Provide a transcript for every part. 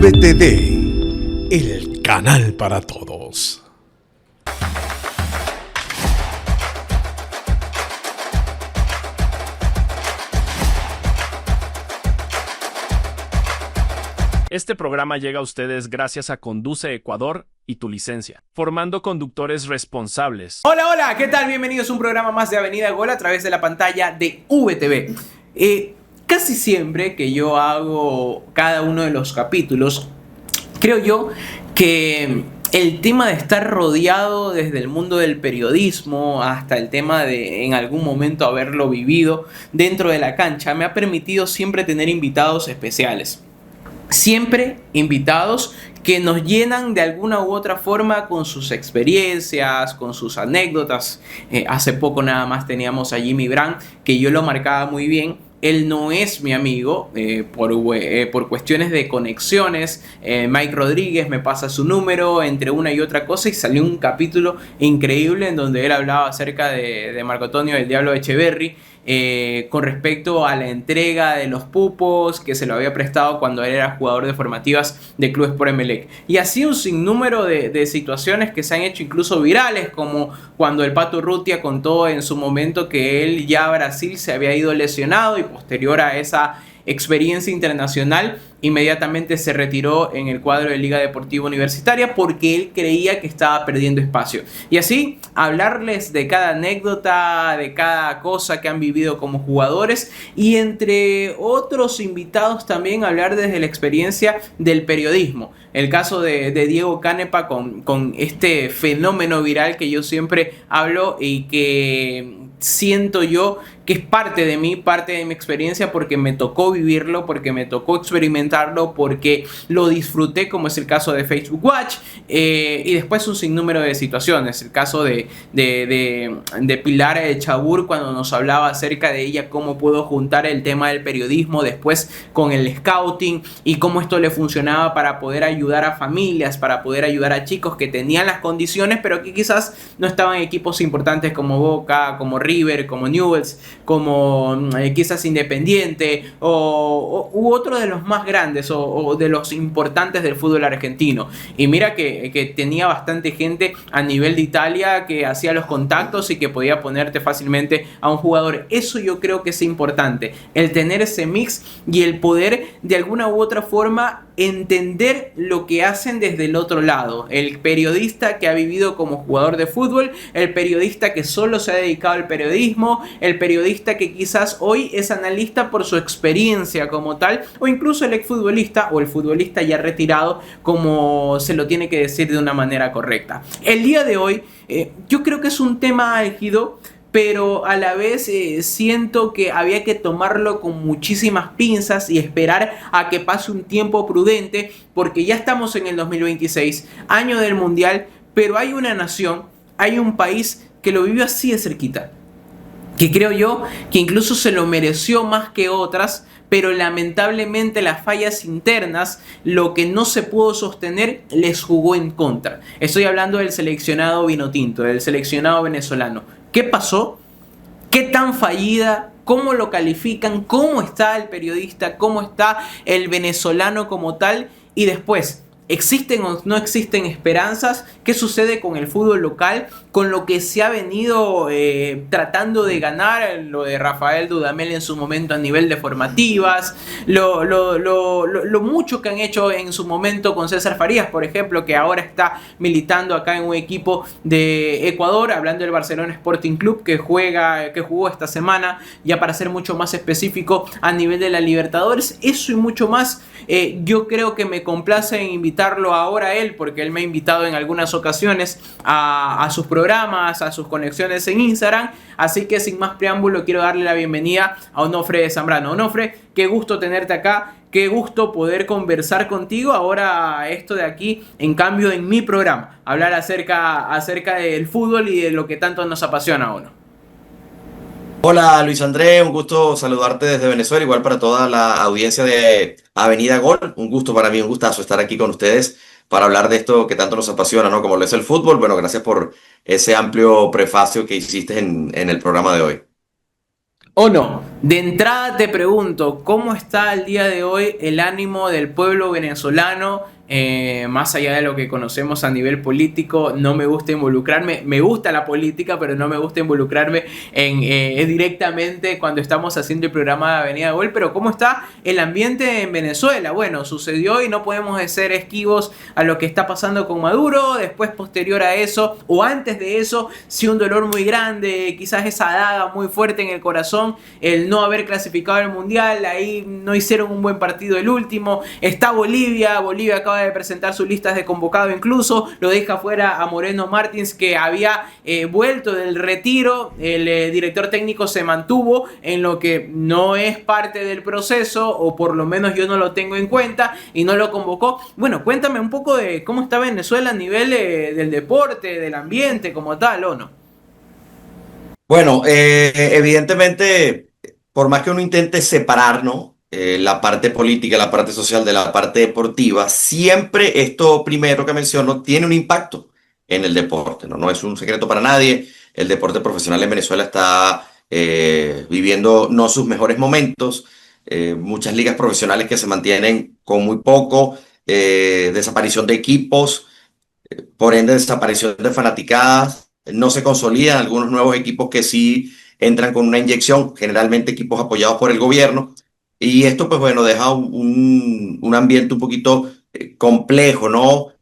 VTD, el canal para todos. Este programa llega a ustedes gracias a Conduce Ecuador y Tu Licencia, formando conductores responsables. Hola, hola, ¿qué tal? Bienvenidos a un programa más de Avenida Gol a través de la pantalla de VTV. Casi siempre que yo hago cada uno de los capítulos, creo yo que el tema de estar rodeado desde el mundo del periodismo hasta el tema de en algún momento haberlo vivido dentro de la cancha me ha permitido siempre tener invitados especiales. Siempre invitados que nos llenan de alguna u otra forma con sus experiencias, con sus anécdotas. Hace poco nada más teníamos a Jimmy Brand, que yo lo marcaba muy bien. Él no es mi amigo por cuestiones de conexiones. Mike Rodríguez me pasa su número entre una y otra cosa y salió un capítulo increíble en donde él hablaba acerca de Marco Antonio del Diablo Echeverry. Con respecto a la entrega de los pupos que se lo había prestado cuando él era jugador de formativas de Club Sport Emelec. Y así un sinnúmero de situaciones que se han hecho incluso virales, como cuando el Pato Urrutia contó en su momento que él ya a Brasil se había ido lesionado y posterior a esa experiencia internacional inmediatamente se retiró en el cuadro de Liga Deportiva Universitaria porque él creía que estaba perdiendo espacio. Y así hablarles de cada anécdota, de cada cosa que han vivido como jugadores y entre otros invitados también hablar desde la experiencia del periodismo. El caso de Diego Canepa con este fenómeno viral que yo siempre hablo y que siento yo que es parte de mí, parte de mi experiencia porque me tocó vivirlo, porque me tocó experimentarlo, porque lo disfruté, como es el caso de Facebook Watch, y después un sinnúmero de situaciones. El caso de Pilar Chabur, cuando nos hablaba acerca de ella, cómo pudo juntar el tema del periodismo después con el scouting y cómo esto le funcionaba para poder ayudar a familias, para poder ayudar a chicos que tenían las condiciones, pero que quizás no estaban en equipos importantes como Boca, como River, como Newell's, como quizás Independiente u otro de los más grandes o de los importantes del fútbol argentino. Y mira que tenía bastante gente a nivel de Italia que hacía los contactos y que podía ponerte fácilmente a un jugador. Eso yo creo que es importante, el tener ese mix y el poder de alguna u otra forma entender lo que hacen desde el otro lado. El periodista que ha vivido como jugador de fútbol, el periodista que solo se ha dedicado al periodismo, el periodista que quizás hoy es analista por su experiencia como tal, o incluso el exfutbolista o el futbolista ya retirado, como se lo tiene que decir de una manera correcta. El día de hoy yo creo que es un tema álgido, pero a la vez siento que había que tomarlo con muchísimas pinzas y esperar a que pase un tiempo prudente, porque ya estamos en el 2026, año del Mundial, pero hay una nación, hay un país que lo vivió así de cerquita, que creo yo que incluso se lo mereció más que otras, pero lamentablemente las fallas internas, lo que no se pudo sostener, les jugó en contra. Estoy hablando del seleccionado vinotinto, del seleccionado venezolano. ¿Qué pasó? ¿Qué tan fallida? ¿Cómo lo califican? ¿Cómo está el periodista? ¿Cómo está el venezolano como tal? Y después, ¿existen o no existen esperanzas? ¿Qué sucede con el fútbol local? Con lo que se ha venido tratando de ganar, lo de Rafael Dudamel en su momento a nivel de formativas, lo mucho que han hecho en su momento con César Farías, por ejemplo, que ahora está militando acá en un equipo de Ecuador, hablando del Barcelona Sporting Club, que jugó esta semana, ya para ser mucho más específico a nivel de la Libertadores. Eso y mucho más, yo creo que me complace en invitarlo ahora a él, porque él me ha invitado en algunas ocasiones a sus programas, a sus conexiones en Instagram. Así que sin más preámbulo quiero darle la bienvenida a Onofre Zambrano. Onofre, qué gusto tenerte acá, qué gusto poder conversar contigo ahora esto de aquí, en cambio en mi programa, hablar acerca del fútbol y de lo que tanto nos apasiona a uno. Hola Luis Andrés, un gusto saludarte desde Venezuela, igual para toda la audiencia de Avenida Gol, un gusto para mí, un gustazo estar aquí con ustedes para hablar de esto que tanto nos apasiona, ¿no? Como lo es el fútbol. Bueno, gracias por ese amplio prefacio que hiciste en el programa de hoy. ¿O no? De entrada te pregunto, ¿cómo está el día de hoy el ánimo del pueblo venezolano? Más allá de lo que conocemos a nivel político, no me gusta involucrarme, me gusta la política, pero no me gusta involucrarme directamente cuando estamos haciendo el programa de Avenida Gol. Pero ¿cómo está el ambiente en Venezuela? Bueno, sucedió y no podemos ser esquivos a lo que está pasando con Maduro. Después, posterior a eso, o antes de eso, sí, un dolor muy grande, quizás esa daga muy fuerte en el corazón, el no haber clasificado al Mundial. Ahí no hicieron un buen partido el último. Está Bolivia acaba de presentar sus listas de convocado, incluso lo deja fuera a Moreno Martins, que había vuelto del retiro. El director técnico se mantuvo en lo que no es parte del proceso, o por lo menos yo no lo tengo en cuenta, y no lo convocó. Bueno, cuéntame un poco de cómo está Venezuela a nivel del deporte, del ambiente como tal, ¿o no? Bueno, evidentemente, por más que uno intente separar, ¿no? La parte política, la parte social de la parte deportiva, siempre esto primero que menciono tiene un impacto en el deporte, ¿no? No es un secreto para nadie. El deporte profesional en Venezuela está viviendo no sus mejores momentos. Muchas ligas profesionales que se mantienen con muy poco, desaparición de equipos, por ende desaparición de fanaticadas, no se consolidan algunos nuevos equipos que sí entran con una inyección, generalmente equipos apoyados por el gobierno, y esto pues bueno deja un ambiente un poquito complejo, ¿no?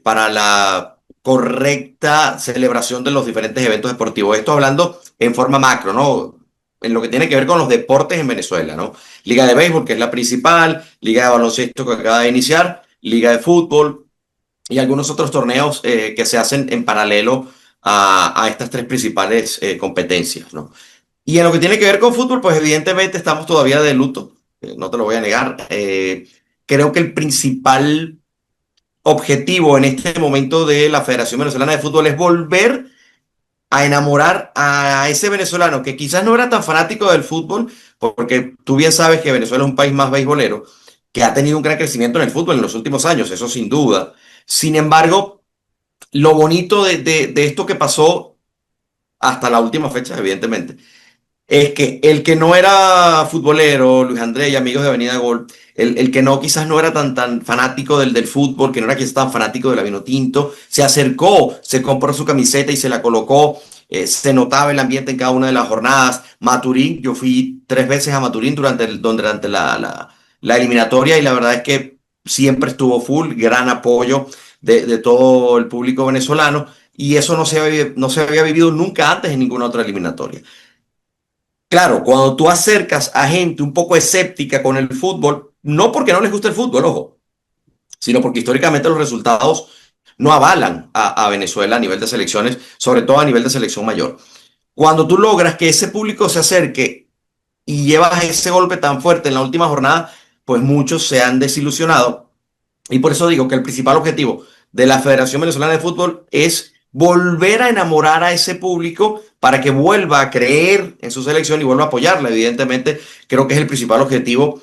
Para la correcta celebración de los diferentes eventos deportivos. Esto hablando en forma macro, ¿no? En lo que tiene que ver con los deportes en Venezuela, ¿no? Liga de béisbol, que es la principal, liga de baloncesto que acaba de iniciar, liga de fútbol, y algunos otros torneos que se hacen en paralelo a estas tres principales competencias, ¿no? Y en lo que tiene que ver con fútbol, pues evidentemente estamos todavía de luto, no te lo voy a negar. Creo que el principal objetivo en este momento de la Federación Venezolana de Fútbol es volver a enamorar a ese venezolano que quizás no era tan fanático del fútbol, porque tú bien sabes que Venezuela es un país más beisbolero, que ha tenido un gran crecimiento en el fútbol en los últimos años, eso sin duda. Sin embargo, lo bonito de esto que pasó hasta la última fecha, evidentemente, es que el que no era futbolero, Luis Andrés y amigos de Avenida Gol, el que no quizás no era tan fanático del fútbol, que no era quizás tan fanático de la vino tinto, se acercó, se compró su camiseta y se la colocó. Se notaba el ambiente en cada una de las jornadas. Maturín, yo fui 3 veces a Maturín durante la eliminatoria, y la verdad es que siempre estuvo full, gran apoyo de todo el público venezolano, y eso no se había vivido nunca antes en ninguna otra eliminatoria. Claro, cuando tú acercas a gente un poco escéptica con el fútbol, no porque no les guste el fútbol, ojo, sino porque históricamente los resultados no avalan a Venezuela a nivel de selecciones, sobre todo a nivel de selección mayor. Cuando tú logras que ese público se acerque y llevas ese golpe tan fuerte en la última jornada, pues muchos se han desilusionado. Y por eso digo que el principal objetivo de la Federación Venezolana de Fútbol es volver a enamorar a ese público para que vuelva a creer en su selección y vuelva a apoyarla. Evidentemente, creo que es el principal objetivo,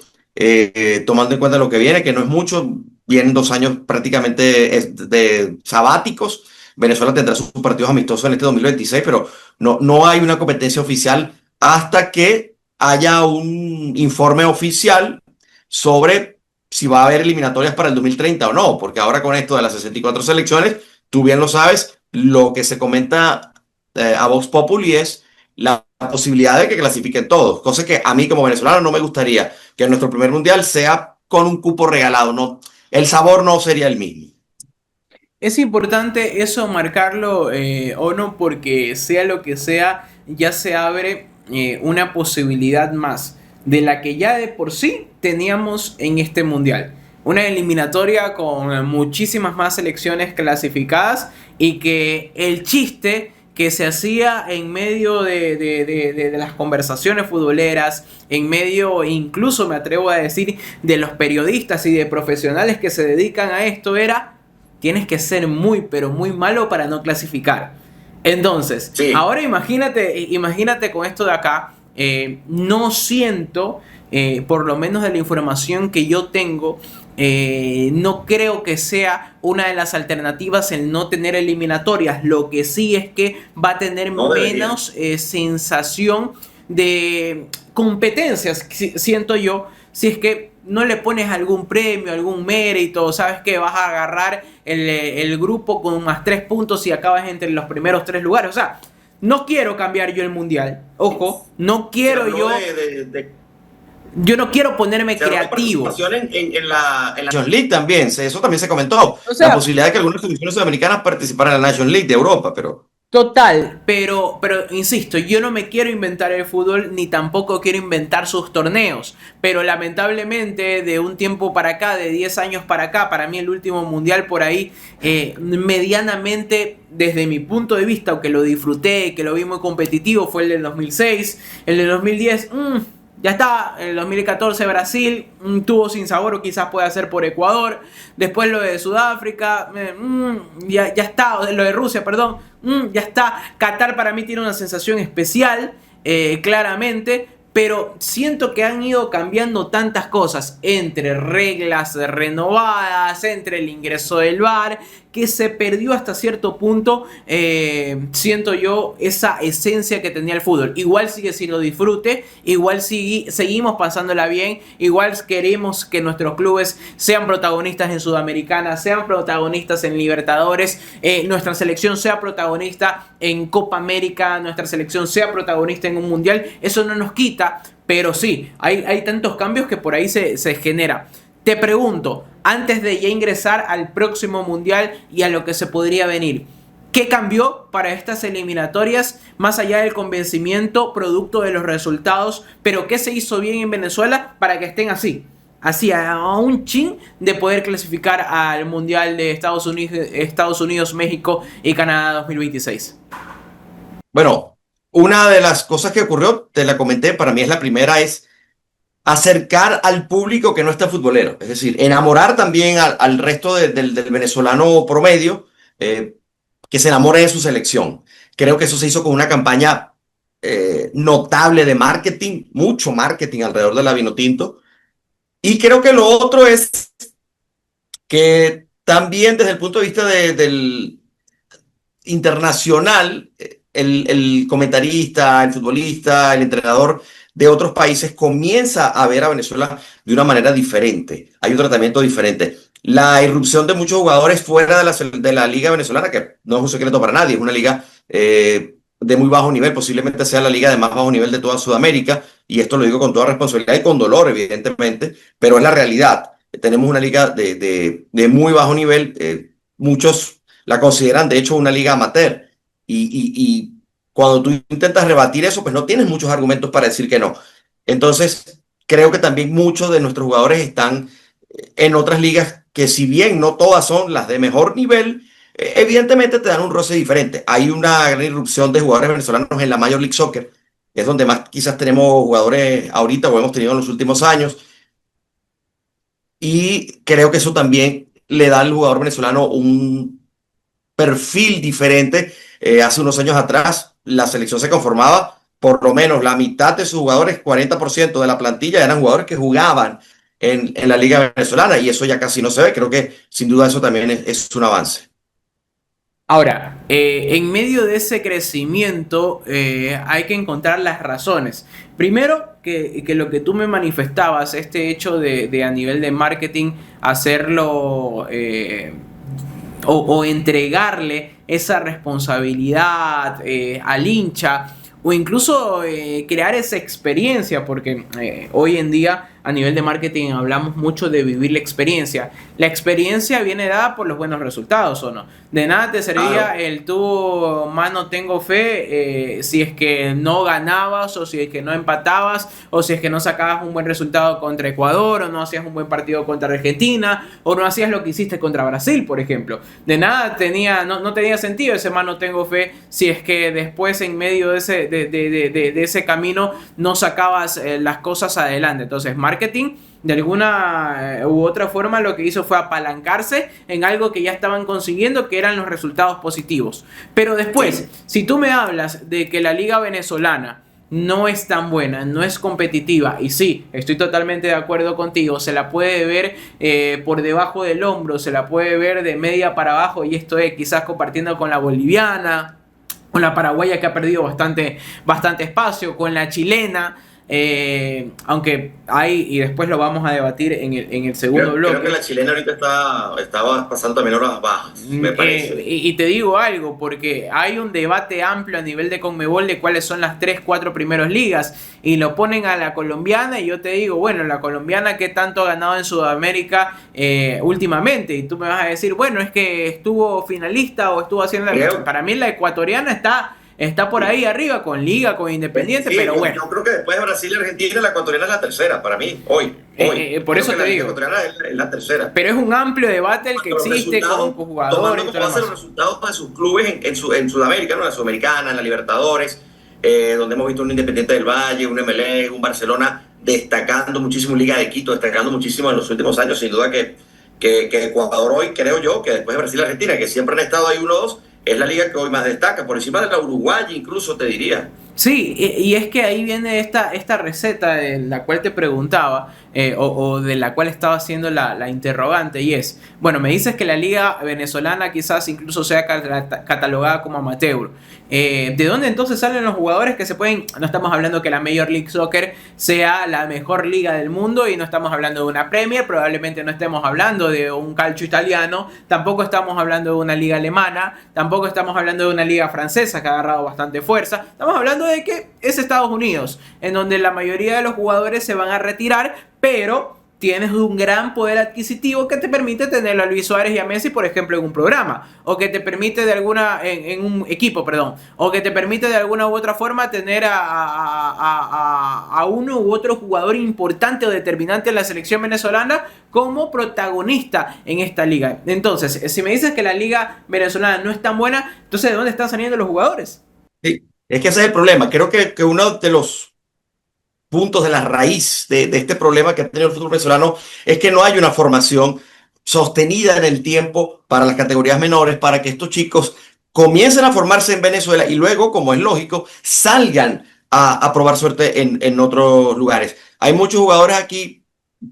tomando en cuenta lo que viene, que no es mucho. Vienen 2 años prácticamente de sabáticos. Venezuela tendrá sus partidos amistosos en este 2026, pero no hay una competencia oficial hasta que haya un informe oficial sobre si va a haber eliminatorias para el 2030 o no, porque ahora con esto de las 64 selecciones, tú bien lo sabes, lo que se comenta a Vox Populi es la posibilidad de que clasifiquen todos, cosa que a mí como venezolano no me gustaría que nuestro primer mundial sea con un cupo regalado, no, el sabor no sería el mismo. Es importante eso marcarlo, o no, porque sea lo que sea, ya se abre una posibilidad más de la que ya de por sí teníamos en este mundial. Una eliminatoria con muchísimas más selecciones clasificadas, y que el chiste que se hacía en medio de las conversaciones futboleras, en medio, incluso me atrevo a decir, de los periodistas y de profesionales que se dedican a esto, era: tienes que ser muy, pero muy malo para no clasificar. Entonces, sí. Ahora imagínate con esto de acá. No siento, por lo menos de la información que yo tengo, no creo que sea una de las alternativas el no tener eliminatorias. Lo que sí es que va a tener menos sensación de competencias, siento yo, si es que no le pones algún premio, algún mérito, sabes que vas a agarrar el grupo con más 3 puntos y acabas entre los primeros 3 lugares. O sea, no quiero cambiar yo el mundial. Ojo, no quiero yo... Yo no quiero ponerme creativo. En la Nations League también, eso también se comentó. O sea, la posibilidad de que algunas selecciones sudamericanas participaran en la Nations League de Europa, pero... Total, pero insisto, yo no me quiero inventar el fútbol ni tampoco quiero inventar sus torneos, pero lamentablemente de un tiempo para acá, de 10 años para acá, para mí el último mundial por ahí, medianamente desde mi punto de vista, aunque lo disfruté, que lo vi muy competitivo, fue el del 2006, el del 2010, ya está, en el 2014 Brasil, tuvo sin sabor o quizás pueda ser por Ecuador. Después lo de Sudáfrica, ya está, lo de Rusia, perdón, ya está. Qatar para mí tiene una sensación especial, claramente, pero siento que han ido cambiando tantas cosas, entre reglas renovadas, entre el ingreso del VAR, que se perdió hasta cierto punto, siento yo, esa esencia que tenía el fútbol. Igual sigue siendo disfrute, igual seguimos pasándola bien, igual queremos que nuestros clubes sean protagonistas en Sudamericana, sean protagonistas en Libertadores, nuestra selección sea protagonista en Copa América, nuestra selección sea protagonista en un Mundial. Eso no nos quita, pero sí, hay tantos cambios que por ahí se genera. Te pregunto, antes de ya ingresar al próximo mundial y a lo que se podría venir, ¿qué cambió para estas eliminatorias más allá del convencimiento producto de los resultados? Pero ¿qué se hizo bien en Venezuela para que estén así? Así, a un chin de poder clasificar al mundial de Estados Unidos, México y Canadá 2026. Bueno, una de las cosas que ocurrió, te la comenté, para mí es la primera, es acercar al público que no está futbolero, es decir, enamorar también al resto del venezolano promedio, que se enamore de su selección. Creo que eso se hizo con una campaña notable de marketing, mucho marketing alrededor de la Vinotinto. Y creo que lo otro es que también desde el punto de vista del internacional, el comentarista, el futbolista, el entrenador de otros países comienza a ver a Venezuela de una manera diferente. Hay un tratamiento diferente. La irrupción de muchos jugadores fuera de la liga venezolana, que no es un secreto para nadie, es una liga de muy bajo nivel, posiblemente sea la liga de más bajo nivel de toda Sudamérica, y esto lo digo con toda responsabilidad y con dolor, evidentemente, pero es la realidad. Tenemos una liga de muy bajo nivel, muchos la consideran de hecho una liga amateur, y cuando tú intentas rebatir eso, pues no tienes muchos argumentos para decir que no. Entonces, creo que también muchos de nuestros jugadores están en otras ligas que, si bien no todas son las de mejor nivel, evidentemente te dan un roce diferente. Hay una gran irrupción de jugadores venezolanos en la Major League Soccer, que es donde más quizás tenemos jugadores ahorita o hemos tenido en los últimos años. Y creo que eso también le da al jugador venezolano un perfil diferente. Hace unos años atrás, la selección se conformaba, por lo menos la mitad de sus jugadores, 40% de la plantilla, eran jugadores que jugaban en la liga venezolana, y eso ya casi no se ve. Creo que sin duda eso también es un avance. Ahora, en medio de ese crecimiento hay que encontrar las razones. Primero, que lo que tú me manifestabas, este hecho de a nivel de marketing, hacerlo o entregarle esa responsabilidad al hincha, o incluso crear esa experiencia, porque hoy en día a nivel de marketing hablamos mucho de vivir la experiencia. La experiencia viene dada por los buenos resultados, ¿o no? De nada te servía el tú, mano, tengo fe, si es que no ganabas, o si es que no empatabas, o si es que no sacabas un buen resultado contra Ecuador, o no hacías un buen partido contra Argentina, o no hacías lo que hiciste contra Brasil, por ejemplo. De nada no tenía sentido ese mano, tengo fe, si es que después en medio de ese camino no sacabas las cosas adelante. Entonces, marketing de alguna u otra forma lo que hizo fue apalancarse en algo que ya estaban consiguiendo, que eran los resultados positivos. Pero después, si tú me hablas de que la liga venezolana no es tan buena, no es competitiva, y sí, estoy totalmente de acuerdo contigo, se la puede ver por debajo del hombro, se la puede ver de media para abajo, y esto es quizás compartiendo con la boliviana con la paraguaya que ha perdido bastante espacio, con la chilena, aunque hay, y después lo vamos a debatir en el segundo bloque. Creo que la chilena ahorita estaba pasando también horas bajas, me parece. Y te digo algo, porque hay un debate amplio a nivel de Conmebol de cuáles son las 3-4 primeras ligas, y lo ponen a la colombiana, y yo te digo, bueno, la colombiana que tanto ha ganado en Sudamérica últimamente, y tú me vas a decir, bueno, es que estuvo finalista o estuvo haciendo... Para mí la ecuatoriana está por ahí arriba, con Liga, con Independiente, sí, pero bueno. Yo creo que después de Brasil y Argentina, la ecuatoriana es la tercera, para mí, hoy. Por eso te digo. La ecuatoriana es la tercera. Pero es un amplio debate el que existe con jugadores. Tomando como los resultados de sus clubes en Sudamérica, ¿no? En la Sudamericana, en la Libertadores, donde hemos visto un Independiente del Valle, un MLE, un Barcelona destacando muchísimo, Liga de Quito destacando muchísimo en los últimos años. Sin duda que Ecuador hoy, creo yo, que después de Brasil y Argentina, que siempre han estado ahí 1-2, es la liga que hoy más destaca, por encima de la uruguaya incluso, te diría. Sí, y es que ahí viene esta receta de la cual te preguntaba, o de la cual estaba haciendo la interrogante, y es, bueno, me dices que la liga venezolana quizás incluso sea catalogada como amateur. ¿De dónde entonces salen los jugadores que se pueden? No estamos hablando que la Major League Soccer sea la mejor liga del mundo, y no estamos hablando de una Premier, probablemente no estemos hablando de un calcio italiano, tampoco estamos hablando de una liga alemana, tampoco estamos hablando de una liga francesa que ha agarrado bastante fuerza, estamos hablando de que es Estados Unidos, en donde la mayoría de los jugadores se van a retirar, pero tienes un gran poder adquisitivo que te permite tener a Luis Suárez y a Messi, por ejemplo, en un programa, o que te permite en un equipo, perdón, o que te permite de alguna u otra forma tener a uno u otro jugador importante o determinante en la selección venezolana como protagonista en esta liga. Entonces, si me dices que la liga venezolana no es tan buena, entonces ¿de dónde están saliendo los jugadores? Sí, es que ese es el problema. Creo que uno de los puntos de la raíz de este problema que ha tenido el fútbol venezolano es que no hay una formación sostenida en el tiempo para las categorías menores, para que estos chicos comiencen a formarse en Venezuela y luego, como es lógico, salgan a probar suerte en otros lugares. Hay muchos jugadores aquí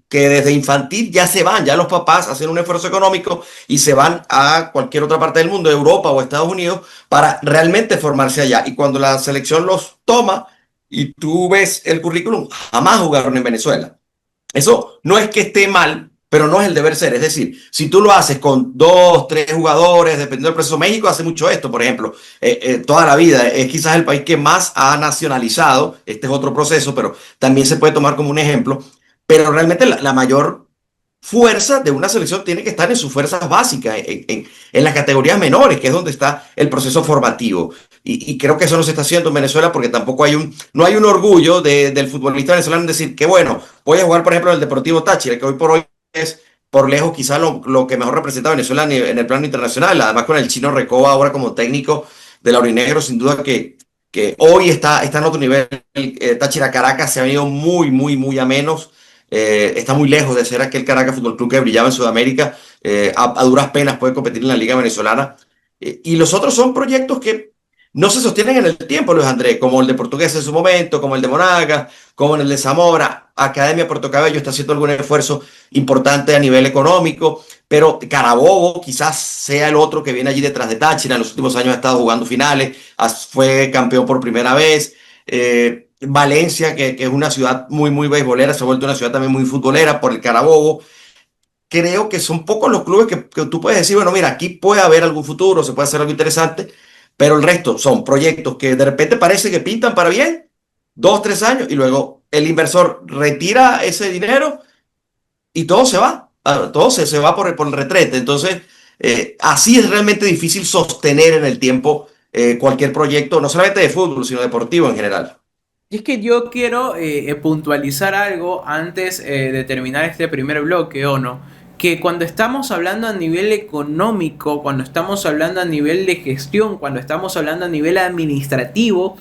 que desde infantil ya se van, ya los papás hacen un esfuerzo económico y se van a cualquier otra parte del mundo, Europa o Estados Unidos, para realmente formarse allá. Y cuando la selección los toma y tú ves el currículum, jamás jugaron en Venezuela. Eso no es que esté mal, pero no es el deber ser. Es decir, si tú lo haces con 2, 3 jugadores, dependiendo del proceso, México hace mucho esto, por ejemplo, toda la vida. Es quizás el país que más ha nacionalizado. Este es otro proceso, pero también se puede tomar como un ejemplo. Pero realmente la mayor fuerza de una selección tiene que estar en sus fuerzas básicas, en las categorías menores, que es donde está el proceso formativo. Y creo que eso no se está haciendo en Venezuela porque tampoco no hay un orgullo del futbolista venezolano en decir que, bueno, voy a jugar, por ejemplo, en el Deportivo Táchira, que hoy por hoy es por lejos quizá lo que mejor representa a Venezuela en el plano internacional. Además, con el Chino Recoba ahora como técnico de la Aurinegro, sin duda que hoy está en otro nivel. Táchira Caracas se ha venido muy, muy, muy a menos. Está muy lejos de ser aquel Caracas Fútbol Club que brillaba en Sudamérica. A duras penas puede competir en la Liga Venezolana. Y los otros son proyectos que no se sostienen en el tiempo, Luis Andrés, como el de Portuguesa en su momento, como el de Monagas, como el de Zamora. Academia Puerto Cabello está haciendo algún esfuerzo importante a nivel económico, pero Carabobo quizás sea el otro que viene allí detrás de Táchira. En los últimos años ha estado jugando finales, fue campeón por primera vez. Valencia, que es una ciudad muy, muy beisbolera, se ha vuelto una ciudad también muy futbolera por el Carabobo. Creo que son pocos los clubes que tú puedes decir, bueno, mira, aquí puede haber algún futuro, se puede hacer algo interesante, pero el resto son proyectos que de repente parece que pintan para bien, 2, 3 años, y luego el inversor retira ese dinero y todo se va, todo se va por el retrete. Entonces, así es realmente difícil sostener en el tiempo cualquier proyecto, no solamente de fútbol, sino deportivo en general. Y es que yo quiero puntualizar algo antes de terminar este primer bloque, ¿o no? Que cuando estamos hablando a nivel económico, cuando estamos hablando a nivel de gestión, cuando estamos hablando a nivel administrativo,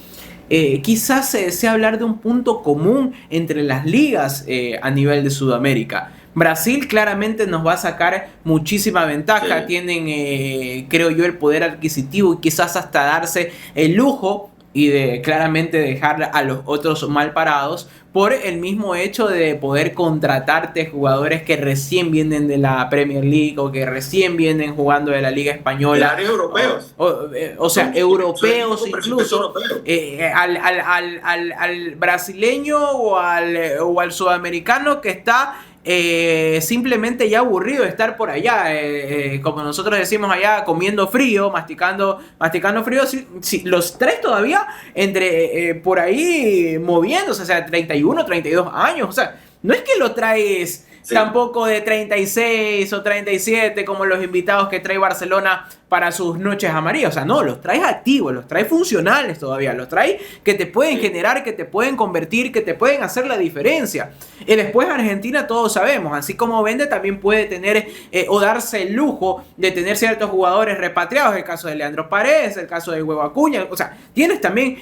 quizás se desea hablar de un punto común entre las ligas a nivel de Sudamérica. Brasil claramente nos va a sacar muchísima ventaja, sí. Tienen, creo yo, el poder adquisitivo y quizás hasta darse el lujo y de claramente dejar a los otros mal parados por el mismo hecho de poder contratarte jugadores que recién vienen de la Premier League o que recién vienen jugando de la Liga Española. Europeos. O sea, europeos incluso. Al brasileño o al sudamericano que está simplemente ya aburrido de estar por allá, como nosotros decimos allá, comiendo frío, masticando frío. Si los traes todavía entre por ahí moviéndose, o sea, 31, 32 años, o sea, no es que lo traes tampoco de 36 o 37 como los invitados que trae Barcelona para sus noches amarillas. O sea, no, los traes activos, los traes funcionales todavía, los traes que te pueden generar, que te pueden convertir, que te pueden hacer la diferencia. Y después Argentina todos sabemos, así como vende, también puede tener o darse el lujo de tener ciertos jugadores repatriados, el caso de Leandro Paredes, el caso de Hugo Acuña, o sea, tienes también,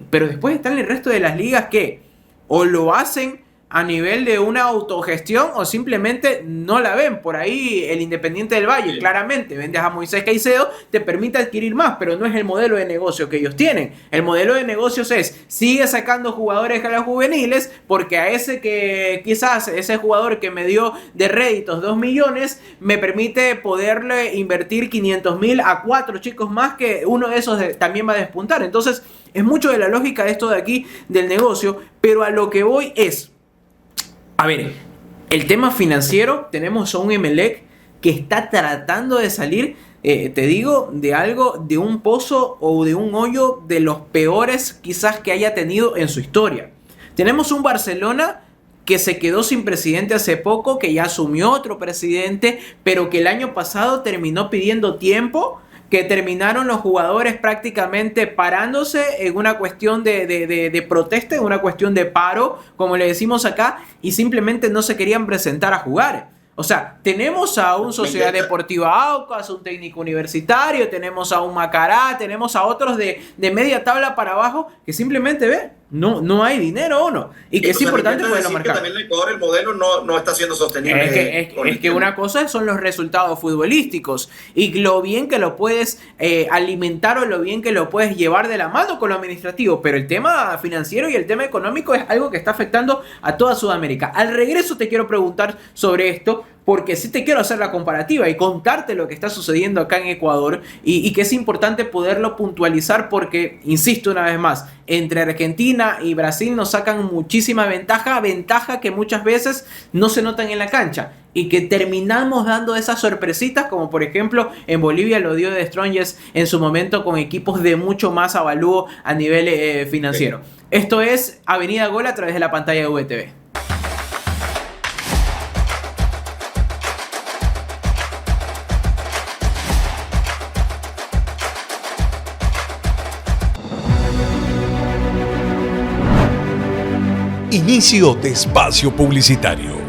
pero después están el resto de las ligas que o lo hacen a nivel de una autogestión o simplemente no la ven. Por ahí el Independiente del Valle, claramente, vendes a Moisés Caicedo, te permite adquirir más, pero no es el modelo de negocio que ellos tienen. El modelo de negocios es, sigue sacando jugadores a los juveniles, porque a ese que quizás, ese jugador que me dio de réditos 2 millones, me permite poderle invertir 500.000 a 4 chicos más, que uno de esos también va a despuntar. Entonces, es mucho de la lógica de esto de aquí, del negocio, pero a lo que voy es, a ver, el tema financiero, tenemos a un Emelec que está tratando de salir, te digo, de algo, de un pozo o de un hoyo de los peores quizás que haya tenido en su historia. Tenemos un Barcelona que se quedó sin presidente hace poco, que ya asumió otro presidente, pero que el año pasado terminó pidiendo tiempo, que terminaron los jugadores prácticamente parándose en una cuestión de protesta, en una cuestión de paro, como le decimos acá, y simplemente no se querían presentar a jugar. O sea, tenemos a un Sociedad Deportiva Aucas, un técnico universitario, tenemos a un Macará, tenemos a otros de media tabla para abajo que simplemente no hay dinero o no. Y que es importante poderlo marcar. También en Ecuador el modelo no está siendo sostenible. Es que una cosa son los resultados futbolísticos y lo bien que lo puedes alimentar o lo bien que lo puedes llevar de la mano con lo administrativo. Pero el tema financiero y el tema económico es algo que está afectando a toda Sudamérica. Al regreso te quiero preguntar sobre esto, porque sí te quiero hacer la comparativa y contarte lo que está sucediendo acá en Ecuador y que es importante poderlo puntualizar porque, insisto una vez más, entre Argentina y Brasil nos sacan muchísima ventaja que muchas veces no se notan en la cancha y que terminamos dando esas sorpresitas, como por ejemplo en Bolivia lo dio de Strongest en su momento con equipos de mucho más avalúo a nivel financiero. Sí. Esto es Avenida Gol a través de la pantalla de VTV. Inicio de espacio publicitario.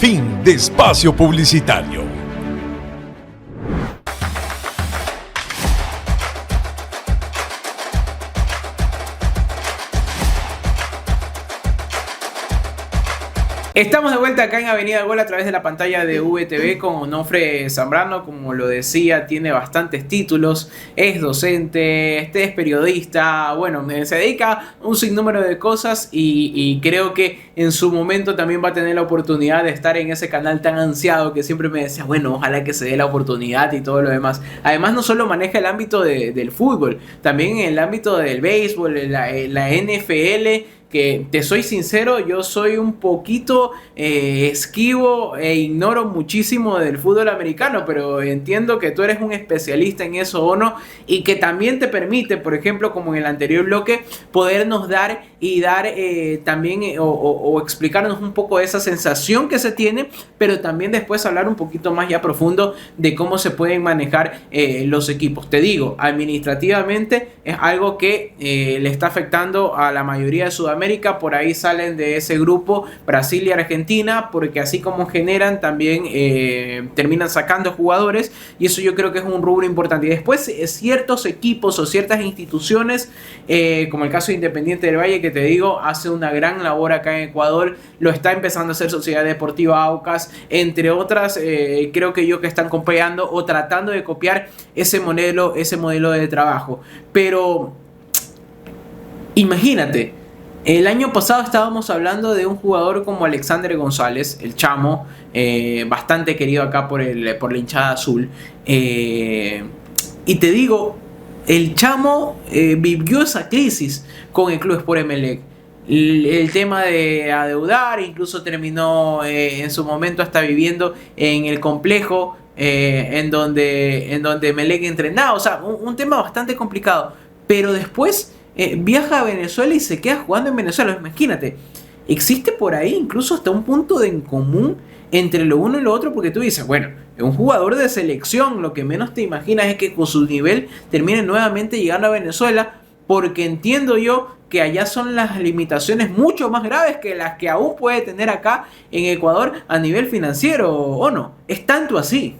Fin de espacio publicitario. Estamos de vuelta acá en Avenida Gol a través de la pantalla de VTV con Onofre Zambrano. Como lo decía, tiene bastantes títulos, es docente, es periodista, bueno, se dedica a un sinnúmero de cosas y creo que en su momento también va a tener la oportunidad de estar en ese canal tan ansiado que siempre me decía, bueno, ojalá que se dé la oportunidad y todo lo demás. Además, no solo maneja el ámbito del fútbol, también en el ámbito del béisbol, la NFL, que te soy sincero, yo soy un poquito esquivo e ignoro muchísimo del fútbol americano, pero entiendo que tú eres un especialista en eso, ¿o no? Y que también te permite, por ejemplo, como en el anterior bloque, podernos dar también o explicarnos un poco esa sensación que se tiene, pero también después hablar un poquito más ya profundo de cómo se pueden manejar los equipos. Te digo, administrativamente es algo que le está afectando a la mayoría de Sudamérica. Por ahí salen de ese grupo Brasil y Argentina, porque así como generan, también terminan sacando jugadores, y eso yo creo que es un rubro importante. Y después ciertos equipos o ciertas instituciones, como el caso de Independiente del Valle, que te digo, hace una gran labor acá en Ecuador, lo está empezando a hacer Sociedad Deportiva Aucas, entre otras, creo que están copiando o tratando de copiar ese modelo de trabajo. Pero imagínate, el año pasado estábamos hablando de un jugador como Alexander González, el Chamo, bastante querido acá por la hinchada azul. Y te digo, el Chamo vivió esa crisis con el Club Sport Emelec. El tema de adeudar, incluso terminó en su momento hasta viviendo en el complejo en donde Emelec entrenaba. O sea, un tema bastante complicado. Pero después viaja a Venezuela y se queda jugando en Venezuela. Imagínate, existe por ahí incluso hasta un punto de en común entre lo uno y lo otro, porque tú dices, bueno, es un jugador de selección, lo que menos te imaginas es que con su nivel termine nuevamente llegando a Venezuela, porque entiendo yo que allá son las limitaciones mucho más graves que las que aún puede tener acá en Ecuador a nivel financiero, ¿o no? ¿Es tanto así?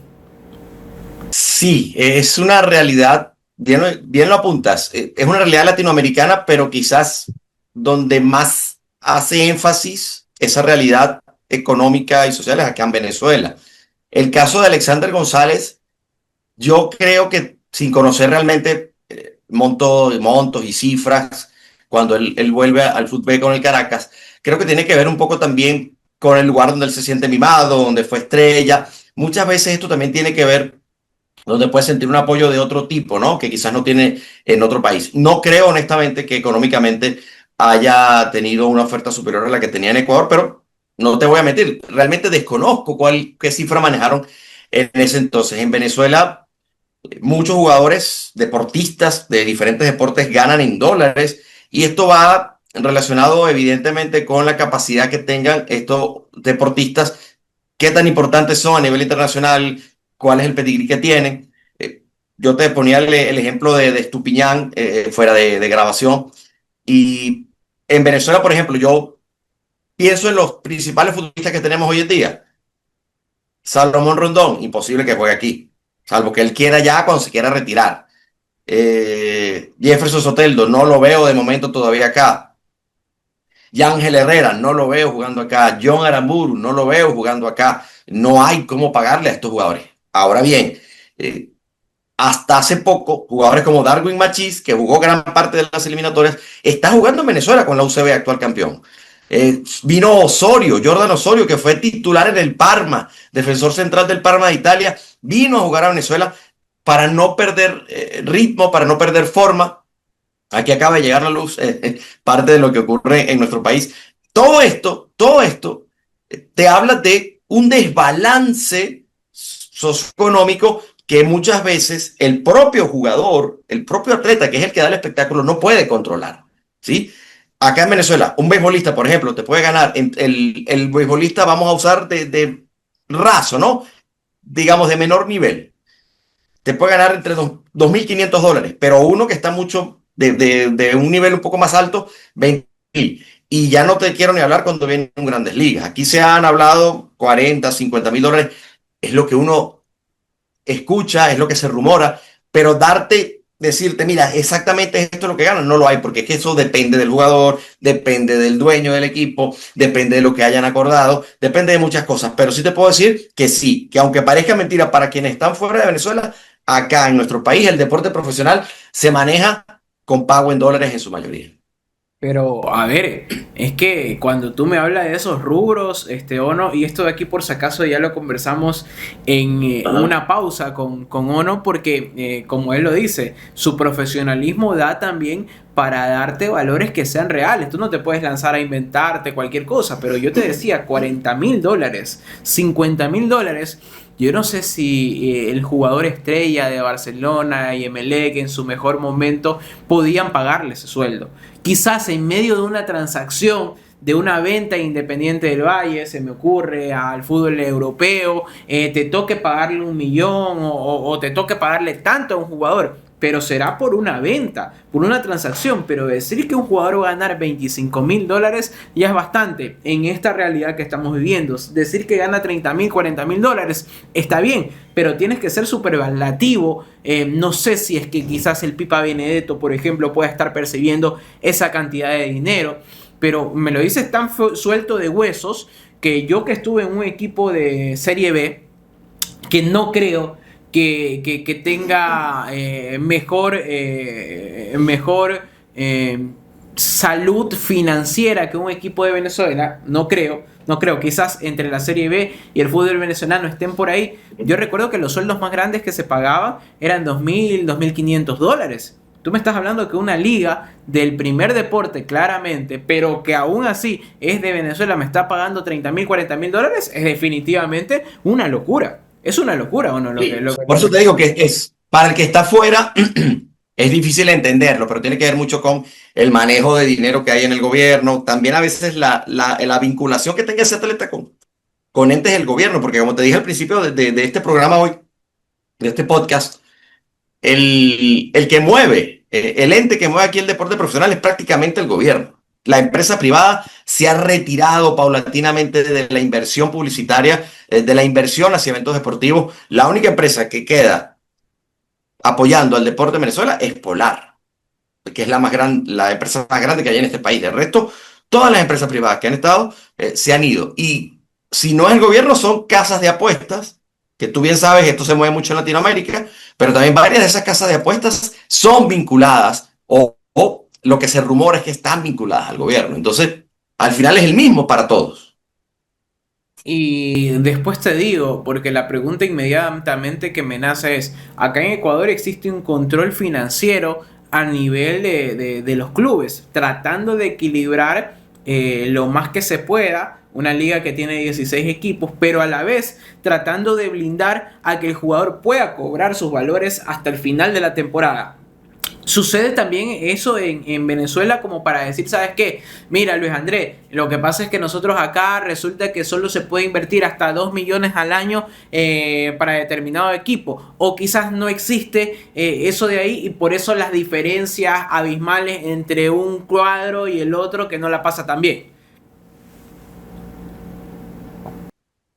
Sí, es una realidad, bien lo apuntas, es una realidad latinoamericana, pero quizás donde más hace énfasis esa realidad económica y social es acá en Venezuela. El caso de Alexander González, yo creo que sin conocer realmente montos y cifras, cuando él vuelve al fútbol con el Caracas, creo que tiene que ver un poco también con el lugar donde él se siente mimado, donde fue estrella. Muchas veces esto también tiene que ver donde puede sentir un apoyo de otro tipo, ¿no? Que quizás no tiene en otro país. No creo honestamente que económicamente haya tenido una oferta superior a la que tenía en Ecuador, pero no te voy a mentir, realmente desconozco qué cifra manejaron en ese entonces. En Venezuela, muchos jugadores, deportistas de diferentes deportes ganan en dólares, y esto va relacionado evidentemente con la capacidad que tengan estos deportistas, qué tan importantes son a nivel internacional, cuál es el pedigrí que tienen. Yo te ponía el ejemplo de Estupiñán fuera de grabación, y en Venezuela, por ejemplo, yo pienso en los principales futbolistas que tenemos hoy en día. Salomón Rondón, imposible que juegue aquí, salvo que él quiera ya cuando se quiera retirar. Jefferson Soteldo, no lo veo de momento todavía acá. Yángel Herrera, no lo veo jugando acá. John Aramburu, no lo veo jugando acá. No hay cómo pagarle a estos jugadores. Ahora bien, hasta hace poco, jugadores como Darwin Machís, que jugó gran parte de las eliminatorias, está jugando en Venezuela con la UCB, actual campeón. Vino Osorio, Jordan Osorio, que fue titular en el Parma, defensor central del Parma de Italia, vino a jugar a Venezuela para no perder ritmo, para no perder forma. Aquí acaba de llegar la luz, parte de lo que ocurre en nuestro país. Todo esto te habla de un desbalance socioeconómico que muchas veces el propio jugador, el propio atleta, que es el que da el espectáculo, no puede controlar, ¿sí? Acá en Venezuela, un beisbolista, por ejemplo, te puede ganar, el beisbolista vamos a usar de raso, ¿no? Digamos, de menor nivel. Te puede ganar entre $2.500, pero uno que está mucho de un nivel un poco más alto, 20.000. Y ya no te quiero ni hablar cuando vienen Grandes Ligas. Aquí se han hablado 40, $50.000. Es lo que uno escucha, es lo que se rumora, pero darte decirte, mira, exactamente esto es lo que ganan. No lo hay, porque es que eso depende del jugador, depende del dueño del equipo, depende de lo que hayan acordado, depende de muchas cosas. Pero sí te puedo decir que sí, que aunque parezca mentira para quienes están fuera de Venezuela, acá en nuestro país el deporte profesional se maneja con pago en dólares en su mayoría. Pero, a ver, es que cuando tú me hablas de esos rubros, Ono, y esto de aquí por si acaso ya lo conversamos en una pausa con Ono, porque como él lo dice, su profesionalismo da también para darte valores que sean reales. Tú no te puedes lanzar a inventarte cualquier cosa, pero yo te decía, $40.000, $50.000. Yo no sé si el jugador estrella de Barcelona y Emelec en su mejor momento podían pagarle ese sueldo. Quizás en medio de una transacción, de una venta Independiente del Valle, se me ocurre, al fútbol europeo, te toque pagarle 1 millón o te toque pagarle tanto a un jugador. Pero será por una venta, por una transacción. Pero decir que un jugador va a ganar $25.000 ya es bastante en esta realidad que estamos viviendo. Decir que gana $30.000, $40.000 está bien, pero tienes que ser superlativo. No sé si es que quizás el Pipa Benedetto, por ejemplo, pueda estar percibiendo esa cantidad de dinero. Pero me lo dices tan suelto de huesos que yo, que estuve en un equipo de Serie B, que no creo que tenga mejor salud financiera que un equipo de Venezuela. No creo, quizás entre la Serie B y el fútbol venezolano estén por ahí. Yo recuerdo que los sueldos más grandes que se pagaban eran $2.000, $2.500. Tú me estás hablando que una liga del primer deporte, claramente, pero que aún así es de Venezuela, me está pagando $30.000, $40.000, es definitivamente una locura. Es una locura, ¿o no? Sí, por eso te digo que es para el que está fuera es difícil entenderlo, pero tiene que ver mucho con el manejo de dinero que hay en el gobierno. También a veces la vinculación que tenga ese atleta con entes del gobierno, porque como te dije al principio de este programa hoy, de este podcast, el que mueve, el ente que mueve aquí el deporte profesional es prácticamente el gobierno. La empresa privada se ha retirado paulatinamente de la inversión publicitaria, de la inversión hacia eventos deportivos. La única empresa que queda apoyando al deporte de Venezuela es Polar, que es la empresa más grande que hay en este país. De resto, todas las empresas privadas que han estado se han ido. Y si no es el gobierno, son casas de apuestas, que tú bien sabes, esto se mueve mucho en Latinoamérica, pero también varias de esas casas de apuestas son vinculadas o lo que se rumora es que están vinculadas al gobierno. Entonces, al final es el mismo para todos. Y después te digo, porque la pregunta inmediatamente que me nace es, acá en Ecuador existe un control financiero a nivel de los clubes, tratando de equilibrar lo más que se pueda una liga que tiene 16 equipos, pero a la vez tratando de blindar a que el jugador pueda cobrar sus valores hasta el final de la temporada. Sucede también eso en Venezuela, como para decir, ¿sabes qué? Mira, Luis Andrés, lo que pasa es que nosotros acá resulta que solo se puede invertir hasta 2 millones al año para determinado equipo. O quizás no existe eso de ahí, y por eso las diferencias abismales entre un cuadro y el otro que no la pasa tan bien.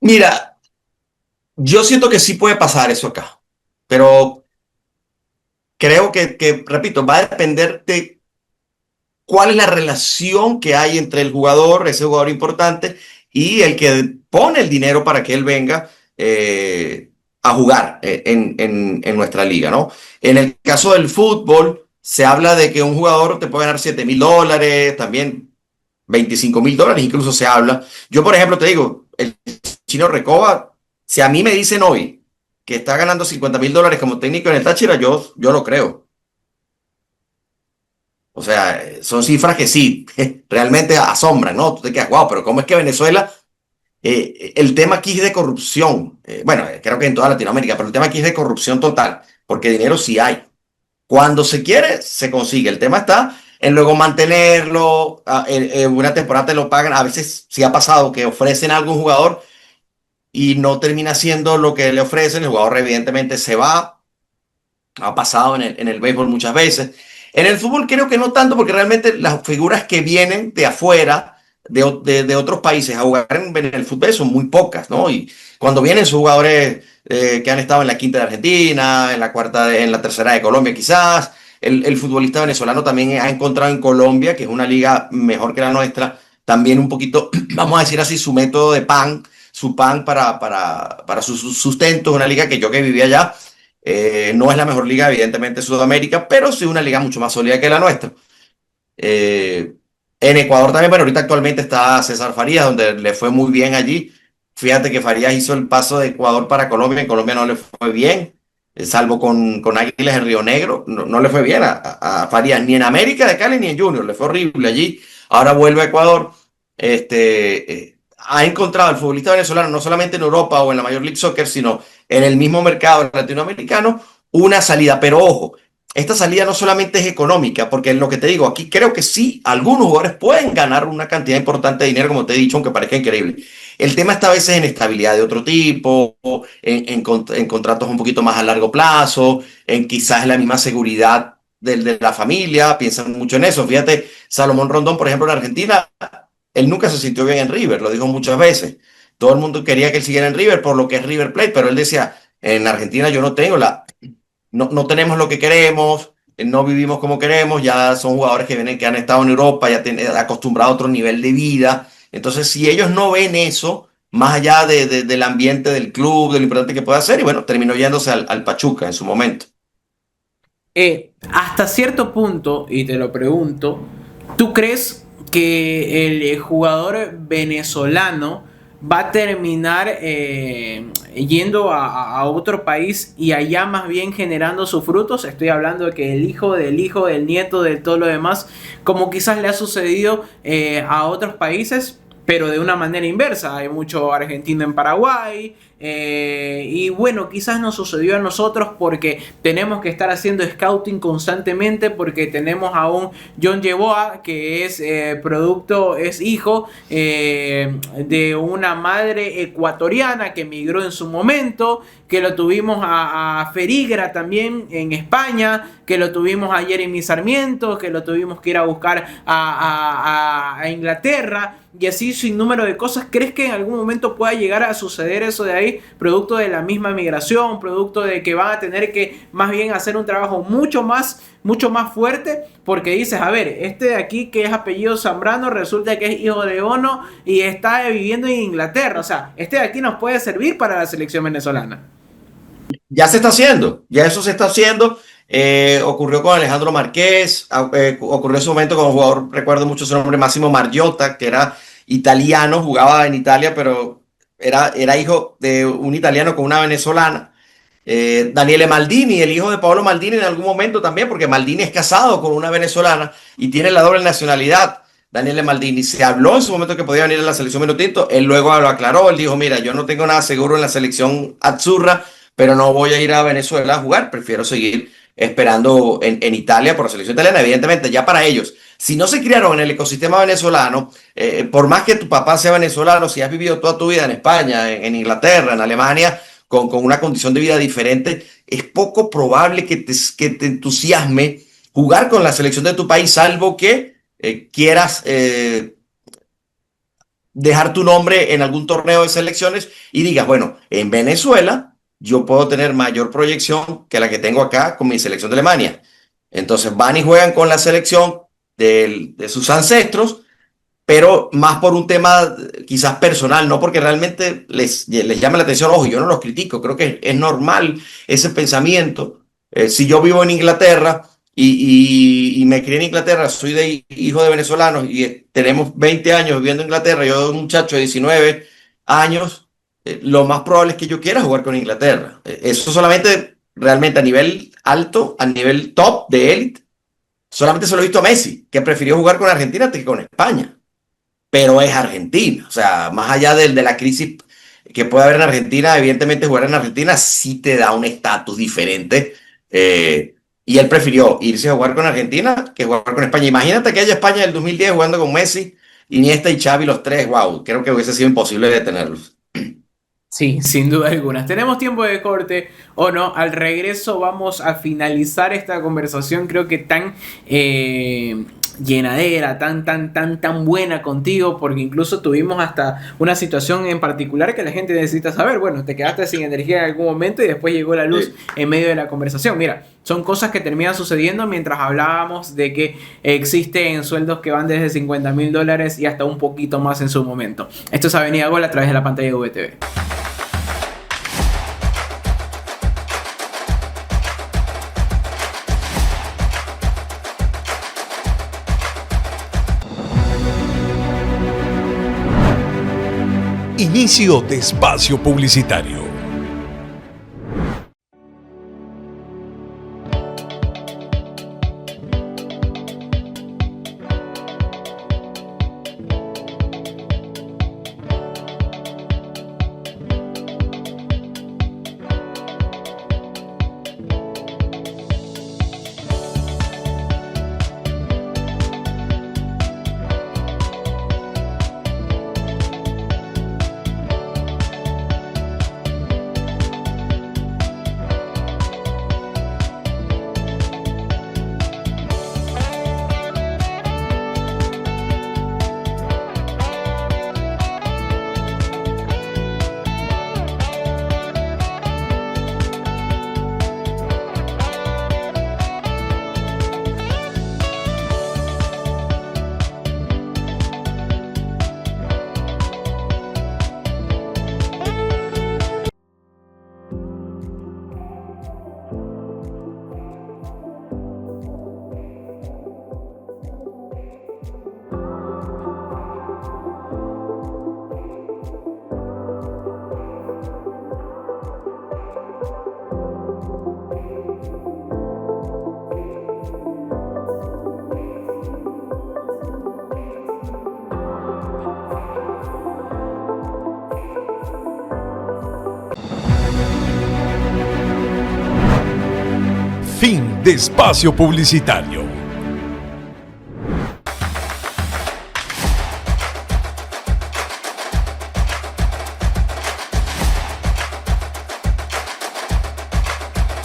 Mira, yo siento que sí puede pasar eso acá, pero creo que, repito, va a depender de cuál es la relación que hay entre el jugador, ese jugador importante, y el que pone el dinero para que él venga a jugar en nuestra liga, ¿no? En el caso del fútbol, se habla de que un jugador te puede ganar $7.000, también $25.000, incluso se habla. Yo, por ejemplo, te digo, el Chino Recoba, si a mí me dicen hoy que está ganando $50.000 como técnico en el Táchira, yo lo creo. O sea, son cifras que sí, realmente asombran, ¿no? Tú te quedas, wow, pero ¿cómo es que Venezuela, el tema aquí es de corrupción? Bueno, creo que en toda Latinoamérica, pero el tema aquí es de corrupción total, porque dinero sí hay. Cuando se quiere, se consigue. El tema está en luego mantenerlo, una temporada te lo pagan, a veces sí ha pasado que ofrecen a algún jugador y no termina siendo lo que le ofrecen, el jugador evidentemente se va, ha pasado en el béisbol muchas veces. En el fútbol creo que no tanto, porque realmente las figuras que vienen de afuera, de otros países a jugar en el fútbol son muy pocas, ¿no? Y cuando vienen son jugadores que han estado en la quinta de Argentina, en la cuarta, en la tercera de Colombia quizás. El futbolista venezolano también ha encontrado en Colombia, que es una liga mejor que la nuestra, también un poquito, vamos a decir así, su método de pan, su pan para su sustento. Es una liga que yo que vivía allá, no es la mejor liga, evidentemente, de Sudamérica, pero sí una liga mucho más sólida que la nuestra. Eh, en Ecuador también, pero ahorita actualmente está César Farías, donde le fue muy bien allí. Fíjate que Farías hizo el paso de Ecuador para Colombia, en Colombia no le fue bien, salvo con Águilas en Río Negro, no le fue bien a Farías, ni en América de Cali ni en Junior, le fue horrible allí. Ahora vuelve a Ecuador. Ha encontrado el futbolista venezolano, no solamente en Europa o en la Major League Soccer, sino en el mismo mercado latinoamericano, una salida. Pero ojo, esta salida no solamente es económica, porque en lo que te digo, aquí creo que sí, algunos jugadores pueden ganar una cantidad importante de dinero, como te he dicho, aunque parezca increíble. El tema está a veces en estabilidad de otro tipo, en contratos un poquito más a largo plazo, en quizás la misma seguridad de la familia, piensan mucho en eso. Fíjate, Salomón Rondón, por ejemplo, en Argentina, él nunca se sintió bien en River, lo dijo muchas veces. Todo el mundo quería que él siguiera en River por lo que es River Plate, pero él decía, en Argentina yo no tengo no tenemos lo que queremos, no vivimos como queremos, ya son jugadores que han estado en Europa, ya tienen acostumbrado a otro nivel de vida. Entonces, si ellos no ven eso, más allá del ambiente del club, de lo importante que puede hacer, y bueno, terminó yéndose al Pachuca en su momento. Hasta cierto punto, y te lo pregunto, ¿tú crees que el jugador venezolano va a terminar yendo a otro país y allá más bien generando sus frutos? Estoy hablando de que el hijo del hijo, del nieto, de todo lo demás, como quizás le ha sucedido a otros países, pero de una manera inversa. Hay mucho argentino en Paraguay. Y bueno, quizás nos sucedió a nosotros porque tenemos que estar haciendo scouting constantemente, porque tenemos a un John Yeboah que es es hijo de una madre ecuatoriana que emigró en su momento, que lo tuvimos a Ferigra también en España, que lo tuvimos a Jeremy Sarmiento, que lo tuvimos que ir a buscar a Inglaterra, y así sin número de cosas. ¿Crees que en algún momento pueda llegar a suceder eso de ahí, producto de la misma migración, producto de que van a tener que más bien hacer un trabajo mucho más fuerte? Porque dices, a ver, este de aquí que es apellido Zambrano resulta que es hijo de Ono y está viviendo en Inglaterra. O sea, este de aquí nos puede servir para la selección venezolana. Ya se está haciendo, ya eso se está haciendo. Ocurrió con Alejandro Márquez, ocurrió en su momento con un jugador, recuerdo mucho su nombre, Máximo Margiotta, que era italiano, jugaba en Italia, pero era hijo de un italiano con una venezolana. Daniele Maldini, el hijo de Paolo Maldini en algún momento también, porque Maldini es casado con una venezolana y tiene la doble nacionalidad. Daniele Maldini, se habló en su momento que podía venir a la selección Menotinto, él luego lo aclaró, él dijo, mira, yo no tengo nada seguro en la selección Azzurra, pero no voy a ir a Venezuela a jugar, prefiero seguir esperando en Italia por la selección italiana. Evidentemente, ya para ellos, si no se criaron en el ecosistema venezolano, por más que tu papá sea venezolano, si has vivido toda tu vida en España, en Inglaterra, en Alemania, con una condición de vida diferente, es poco probable que te entusiasme jugar con la selección de tu país, salvo que quieras dejar tu nombre en algún torneo de selecciones y digas, bueno, en Venezuela yo puedo tener mayor proyección que la que tengo acá con mi selección de Alemania. Entonces van y juegan con la selección de sus ancestros, pero más por un tema quizás personal, no porque realmente les llame la atención. Ojo, yo no los critico, creo que es normal ese pensamiento. Si yo vivo en Inglaterra y me crié en Inglaterra, soy hijo de venezolanos y tenemos 20 años viviendo en Inglaterra, yo un muchacho de 19 años, lo más probable es que yo quiera jugar con Inglaterra. Eso solamente realmente a nivel alto, a nivel top de élite, solamente se lo he visto a Messi, que prefirió jugar con Argentina que con España. Pero es Argentina, o sea, más allá de la crisis que puede haber en Argentina, evidentemente jugar en Argentina sí te da un estatus diferente, y él prefirió irse a jugar con Argentina que jugar con España. Imagínate aquella España del 2010 jugando con Messi, Iniesta y Xavi, los tres. Wow, creo que hubiese sido imposible detenerlos. Sí, sin duda alguna. ¿Tenemos tiempo de corte o no? Al regreso vamos a finalizar esta conversación, creo que tan llenadera, tan buena contigo, porque incluso tuvimos hasta una situación en particular que la gente necesita saber. Bueno, te quedaste sin energía en algún momento y después llegó la luz en medio de la conversación. Mira, son cosas que terminan sucediendo mientras hablábamos de que existen sueldos que van desde $50,000 y hasta un poquito más en su momento. Esto es Avenida Gol a través de la pantalla de VTV. Inicio de espacio publicitario. Fin de espacio publicitario.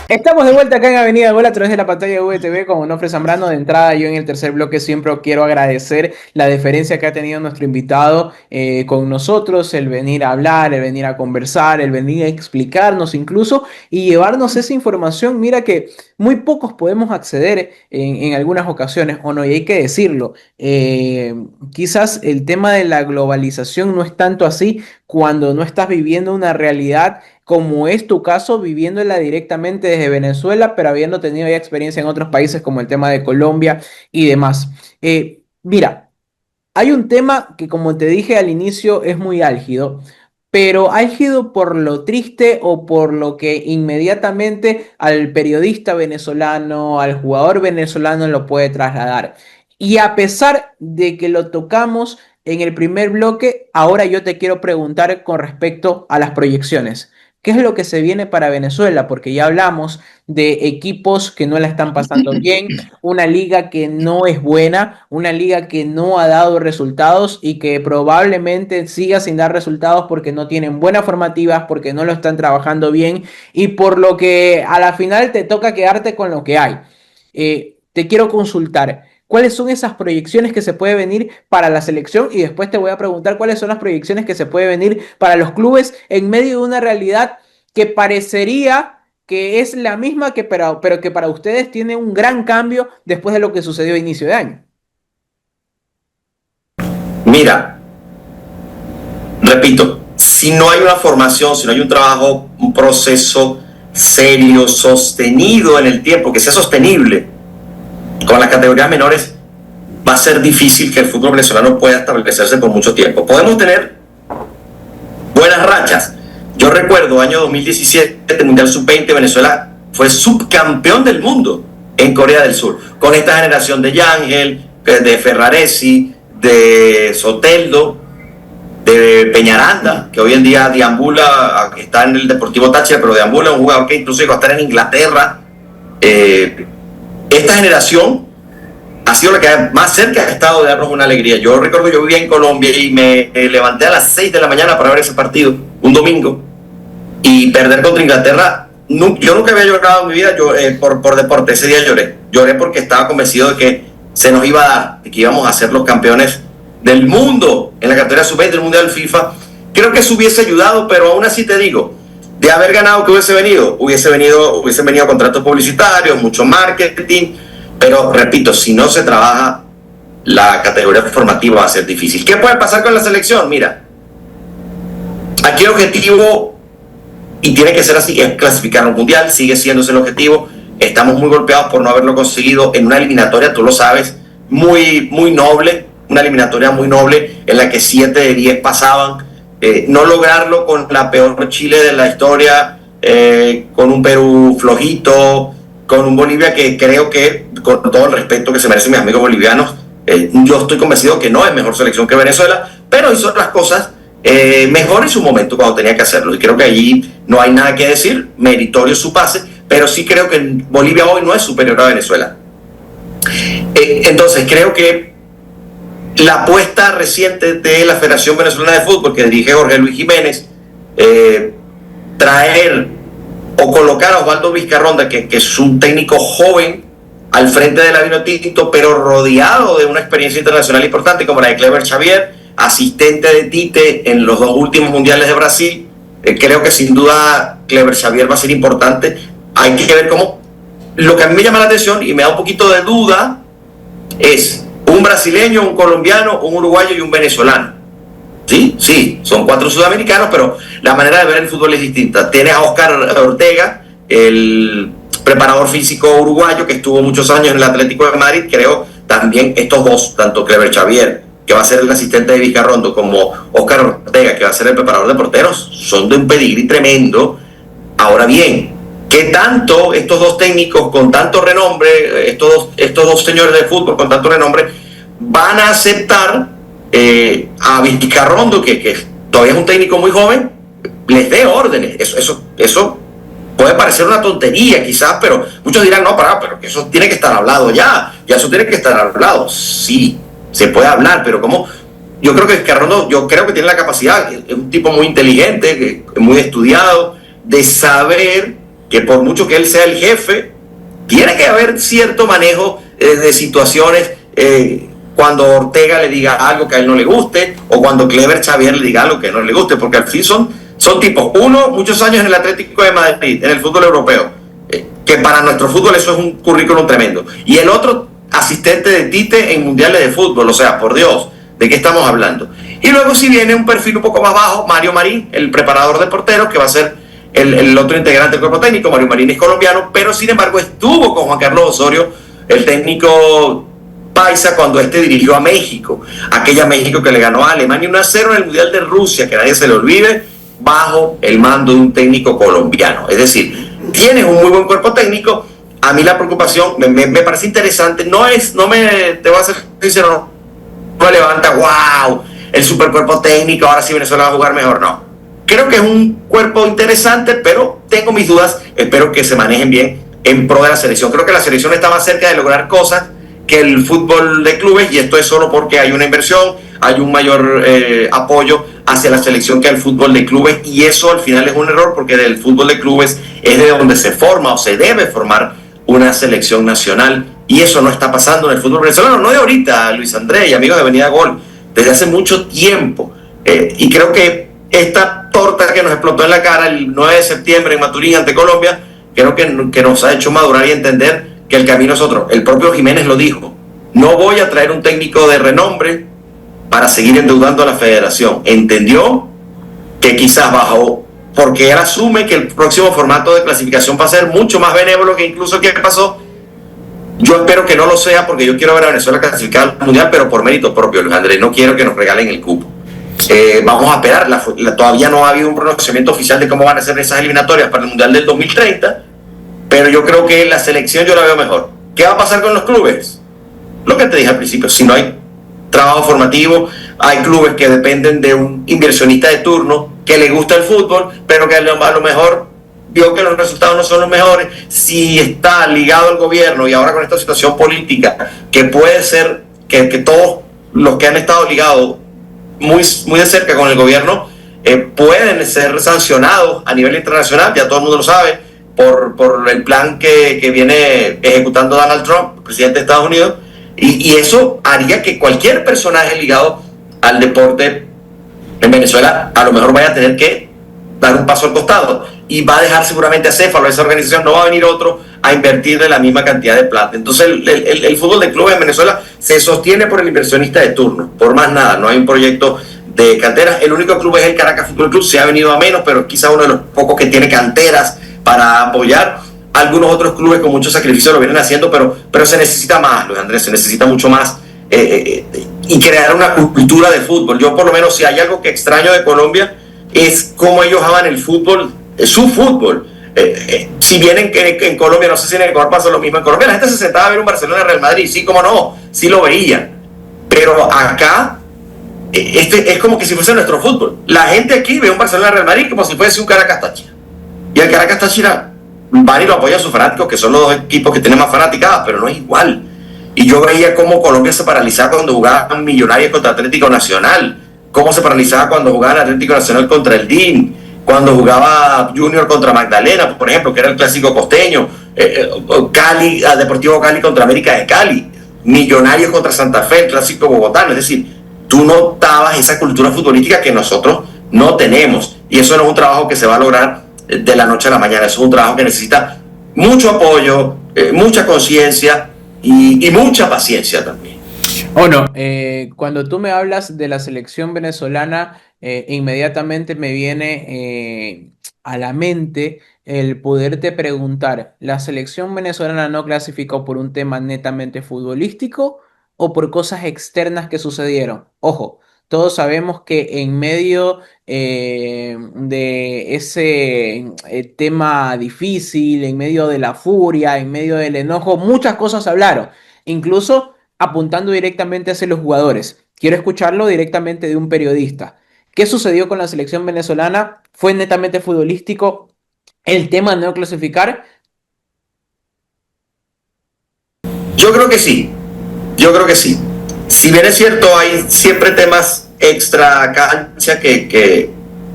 Estamos de vuelta acá en Avenida Gol a través de la pantalla de VTV con Onofre Zambrano. De entrada, yo en el tercer bloque siempre quiero agradecer la deferencia que ha tenido nuestro invitado con nosotros, el venir a hablar, el venir a conversar, el venir a explicarnos incluso y llevarnos esa información. Mira que muy pocos podemos acceder en algunas ocasiones, o no, y hay que decirlo. Quizás el tema de la globalización no es tanto así cuando no estás viviendo una realidad como es tu caso, viviéndola directamente desde Venezuela, pero habiendo tenido ya experiencia en otros países como el tema de Colombia y demás. Mira, hay un tema que, como te dije al inicio, es muy álgido, pero álgido por lo triste o por lo que inmediatamente al periodista venezolano, al jugador venezolano lo puede trasladar. Y a pesar de que lo tocamos en el primer bloque, ahora yo te quiero preguntar con respecto a las proyecciones. ¿Qué es lo que se viene para Venezuela? Porque ya hablamos de equipos que no la están pasando bien, una liga que no es buena, una liga que no ha dado resultados y que probablemente siga sin dar resultados porque no tienen buenas formativas, porque no lo están trabajando bien y por lo que a la final te toca quedarte con lo que hay. Te quiero consultar. ¿Cuáles son esas proyecciones que se puede venir para la selección? Y después te voy a preguntar cuáles son las proyecciones que se puede venir para los clubes en medio de una realidad que parecería que es la misma, pero que para ustedes tiene un gran cambio después de lo que sucedió a inicio de año. Mira, repito, si no hay una formación, si no hay un trabajo, un proceso serio, sostenido en el tiempo, que sea sostenible, con las categorías menores va a ser difícil que el fútbol venezolano pueda establecerse por mucho tiempo. Podemos tener buenas rachas. Yo recuerdo, año 2017, el Mundial Sub-20, Venezuela fue subcampeón del mundo en Corea del Sur, con esta generación de Yángel, de Ferraresi, de Soteldo, de Peñaranda, que hoy en día deambula, está en el Deportivo Táchira, pero deambula un jugador que incluso llegó a estar en Inglaterra. Esta generación ha sido la que más cerca ha estado de darnos una alegría. Yo recuerdo, yo vivía en Colombia y me levanté a las 6 de la mañana para ver ese partido, un domingo, y perder contra Inglaterra. Yo nunca había llorado en mi vida por deporte. Ese día lloré porque estaba convencido de que se nos iba a dar, de que íbamos a ser los campeones del mundo en la categoría sub-20 del Mundial FIFA. Creo que eso hubiese ayudado, pero aún así te digo, de haber ganado, que hubiesen venido contratos publicitarios, mucho marketing, pero repito, si no se trabaja la categoría formativa va a ser difícil. ¿Qué puede pasar con la selección? Mira, aquí el objetivo, y tiene que ser así, es clasificar al Mundial, sigue siendo ese el objetivo. Estamos muy golpeados por no haberlo conseguido en una eliminatoria, tú lo sabes, muy, muy noble, una eliminatoria muy noble en la que 7 de 10 pasaban. No lograrlo con la peor Chile de la historia, con un Perú flojito, con un Bolivia que creo que, con todo el respeto que se merecen mis amigos bolivianos, yo estoy convencido que no es mejor selección que Venezuela, pero hizo las cosas mejor en su momento cuando tenía que hacerlo, y creo que allí no hay nada que decir, meritorio su pase, pero sí creo que Bolivia hoy no es superior a Venezuela. Entonces creo que la apuesta reciente de la Federación Venezolana de Fútbol, que dirige Jorge Luis Jiménez, traer o colocar a Osvaldo Vizcarronda, que es un técnico joven, al frente de la Vinotinto, pero rodeado de una experiencia internacional importante como la de Clever Xavier, asistente de Tite en los 2 últimos mundiales de Brasil. Creo que sin duda Clever Xavier va a ser importante. Hay que ver cómo. Lo que a mí me llama la atención y me da un poquito de duda es un brasileño, un colombiano, un uruguayo y un venezolano. Sí, son 4 sudamericanos, pero la manera de ver el fútbol es distinta. Tienes a Oscar Ortega, el preparador físico uruguayo que estuvo muchos años en el Atlético de Madrid. Creo también estos dos, tanto Clever Xavier, que va a ser el asistente de Vizcarrondo, como Oscar Ortega, que va a ser el preparador de porteros, son de un pedigrí tremendo. Ahora bien, ¿qué tanto estos dos técnicos con tanto renombre, estos dos señores de fútbol con tanto renombre, van a aceptar a Vizcarrondo, que todavía es un técnico muy joven, les dé órdenes? Eso puede parecer una tontería quizás, pero muchos dirán, no, pero que eso tiene que estar hablado ya eso tiene que estar hablado. Sí, se puede hablar, pero ¿cómo? Yo creo que Vizcarrondo, que tiene la capacidad, es un tipo muy inteligente, muy estudiado, de saber que por mucho que él sea el jefe, tiene que haber cierto manejo de situaciones, cuando Ortega le diga algo que a él no le guste, o cuando Clever Xavier le diga algo que no le guste, porque al fin son tipos, uno, muchos años en el Atlético de Madrid, en el fútbol europeo, que para nuestro fútbol eso es un currículum tremendo, y el otro, asistente de Tite en mundiales de fútbol. O sea, por Dios, ¿de qué estamos hablando? Y luego si viene un perfil un poco más bajo, Mario Marín, el preparador de porteros, que va a ser el otro integrante del cuerpo técnico. Mario Marín es colombiano, pero sin embargo estuvo con Juan Carlos Osorio, el técnico paisa, cuando dirigió a México, aquella México que le ganó a Alemania 1-0 en el Mundial de Rusia, que nadie se le olvide, bajo el mando de un técnico colombiano. Es decir, tienes un muy buen cuerpo técnico. A mí la preocupación me parece interesante, te voy a ser sincero, no me levanta, wow, el super cuerpo técnico, ahora sí Venezuela va a jugar mejor, no. Creo que es un cuerpo interesante, pero tengo mis dudas, espero que se manejen bien en pro de la selección. Creo que la selección está más cerca de lograr cosas que el fútbol de clubes, y esto es solo porque hay una inversión, hay un mayor apoyo hacia la selección que al fútbol de clubes, y eso al final es un error, porque del fútbol de clubes es de donde se forma o se debe formar una selección nacional, y eso no está pasando en el fútbol venezolano, no de ahorita, Luis Andrés y amigos de Avenida Gol, desde hace mucho tiempo. Y creo que esta torta que nos explotó en la cara el 9 de septiembre en Maturín ante Colombia, creo que nos ha hecho madurar y entender que el camino es otro. El propio Jiménez lo dijo: no voy a traer un técnico de renombre para seguir endeudando a la federación. Entendió que quizás bajó, porque él asume que el próximo formato de clasificación va a ser mucho más benévolo que incluso el que pasó. Yo espero que no lo sea, porque yo quiero ver a Venezuela clasificada al Mundial, pero por mérito propio, Luis Andrés. No quiero que nos regalen el cupo. Vamos a esperar. Todavía no ha habido un pronunciamiento oficial de cómo van a ser esas eliminatorias para el Mundial del 2030, pero yo creo que la selección yo la veo mejor. ¿Qué va a pasar con los clubes? Lo que te dije al principio, si no hay trabajo formativo, hay clubes que dependen de un inversionista de turno que le gusta el fútbol, pero que a lo mejor vio que los resultados no son los mejores. Si está ligado al gobierno, y ahora con esta situación política, que puede ser que todos los que han estado ligados muy, muy de cerca con el gobierno pueden ser sancionados a nivel internacional, ya todo el mundo lo sabe, por el plan que viene ejecutando Donald Trump, presidente de Estados Unidos. Y eso haría que cualquier personaje ligado al deporte en Venezuela a lo mejor vaya a tener que dar un paso al costado y va a dejar seguramente a Céfalo, esa organización, no va a venir otro a invertir de la misma cantidad de plata. Entonces el fútbol de clubes en Venezuela se sostiene por el inversionista de turno, por más nada, no hay un proyecto de canteras. El único club es el Caracas Fútbol Club, se ha venido a menos, pero quizá uno de los pocos que tiene canteras para apoyar. Algunos otros clubes con mucho sacrificio lo vienen haciendo, pero se necesita más, Luis Andrés, se necesita mucho más y crear una cultura de fútbol. Yo por lo menos, si hay algo que extraño de Colombia, es cómo ellos aman el fútbol, su fútbol. Si bien en Colombia, no sé si en Ecuador pasa lo mismo, en Colombia la gente se sentaba a ver un Barcelona-Real Madrid, sí, cómo no, sí lo veían, pero acá es como que si fuese nuestro fútbol. La gente aquí ve un Barcelona-Real Madrid como si fuese un Caracas-Táchira, y el Caracas-Táchira van y lo apoyan a sus fanáticos, que son los dos equipos que tienen más fanaticadas, pero no es igual. Y yo veía cómo Colombia se paralizaba cuando jugaban Millonarios contra Atlético Nacional, cómo se paralizaba cuando jugaban Atlético Nacional contra el DIN, cuando jugaba Junior contra Magdalena, por ejemplo, que era el clásico costeño, Cali, Deportivo Cali contra América de Cali, Millonarios contra Santa Fe, el clásico bogotano. Es decir, tú notabas esa cultura futbolística que nosotros no tenemos, y eso no es un trabajo que se va a lograr de la noche a la mañana. Eso es un trabajo que necesita mucho apoyo, mucha conciencia y mucha paciencia también. Cuando tú me hablas de la selección venezolana, inmediatamente me viene a la mente el poderte preguntar, ¿la selección venezolana no clasificó por un tema netamente futbolístico o por cosas externas que sucedieron? Ojo, todos sabemos que en medio de ese tema difícil, en medio de la furia, en medio del enojo, muchas cosas se hablaron, incluso apuntando directamente hacia los jugadores. Quiero escucharlo directamente de un periodista. ¿Qué sucedió con la selección venezolana? ¿Fue netamente futbolístico el tema de no clasificar? Yo creo que sí. Si bien es cierto, hay siempre temas extra cancha que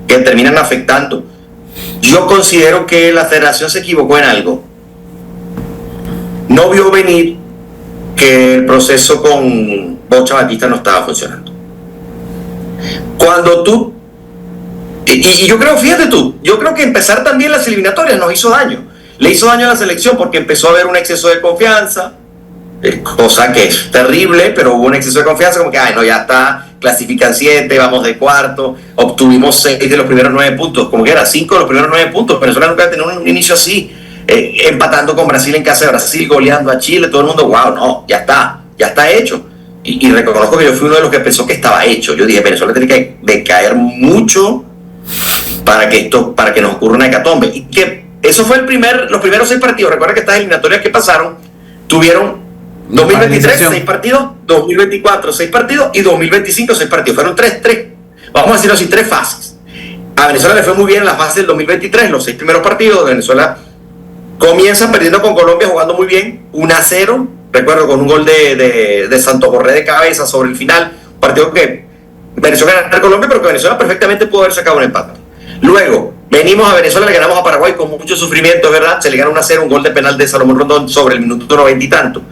terminan afectando. Yo considero que la federación se equivocó en algo. No vio venir que el proceso con Bocha Batista no estaba funcionando. Cuando tú, y yo creo, fíjate tú, yo creo que empezar también las eliminatorias nos hizo daño. Le hizo daño a la selección porque empezó a haber un exceso de confianza, cosa que es terrible, pero hubo un exceso de confianza, como que, ay, no, ya está, clasifican 7, vamos de cuarto, obtuvimos 6 de los primeros 9 puntos, como que era 5 de los primeros 9 puntos. Venezuela nunca tenía un inicio así, empatando con Brasil en casa de Brasil, goleando a Chile, todo el mundo, wow, no, ya está hecho. Y reconozco que yo fui uno de los que pensó que estaba hecho. Yo dije, Venezuela tiene que decaer mucho para que nos ocurra una hecatombe. Y que eso fue los primeros 6 partidos. Recuerda que estas eliminatorias que pasaron tuvieron 2023, 6 partidos, 2024, 6 partidos y 2025, 6 partidos. Fueron 3, vamos a decirlo así, 3 fases. A Venezuela le fue muy bien en la fase del 2023, los 6 primeros partidos. Venezuela comienza perdiendo con Colombia, jugando muy bien, 1-0. Recuerdo con un gol de Santo Borré de cabeza sobre el final, un partido que mereció ganar Colombia, pero que Venezuela perfectamente pudo haber sacado un empate. Luego, venimos a Venezuela, le ganamos a Paraguay con mucho sufrimiento, es verdad, se le gana 1-0, un gol de penal de Salomón Rondón sobre el minuto 90 y tanto.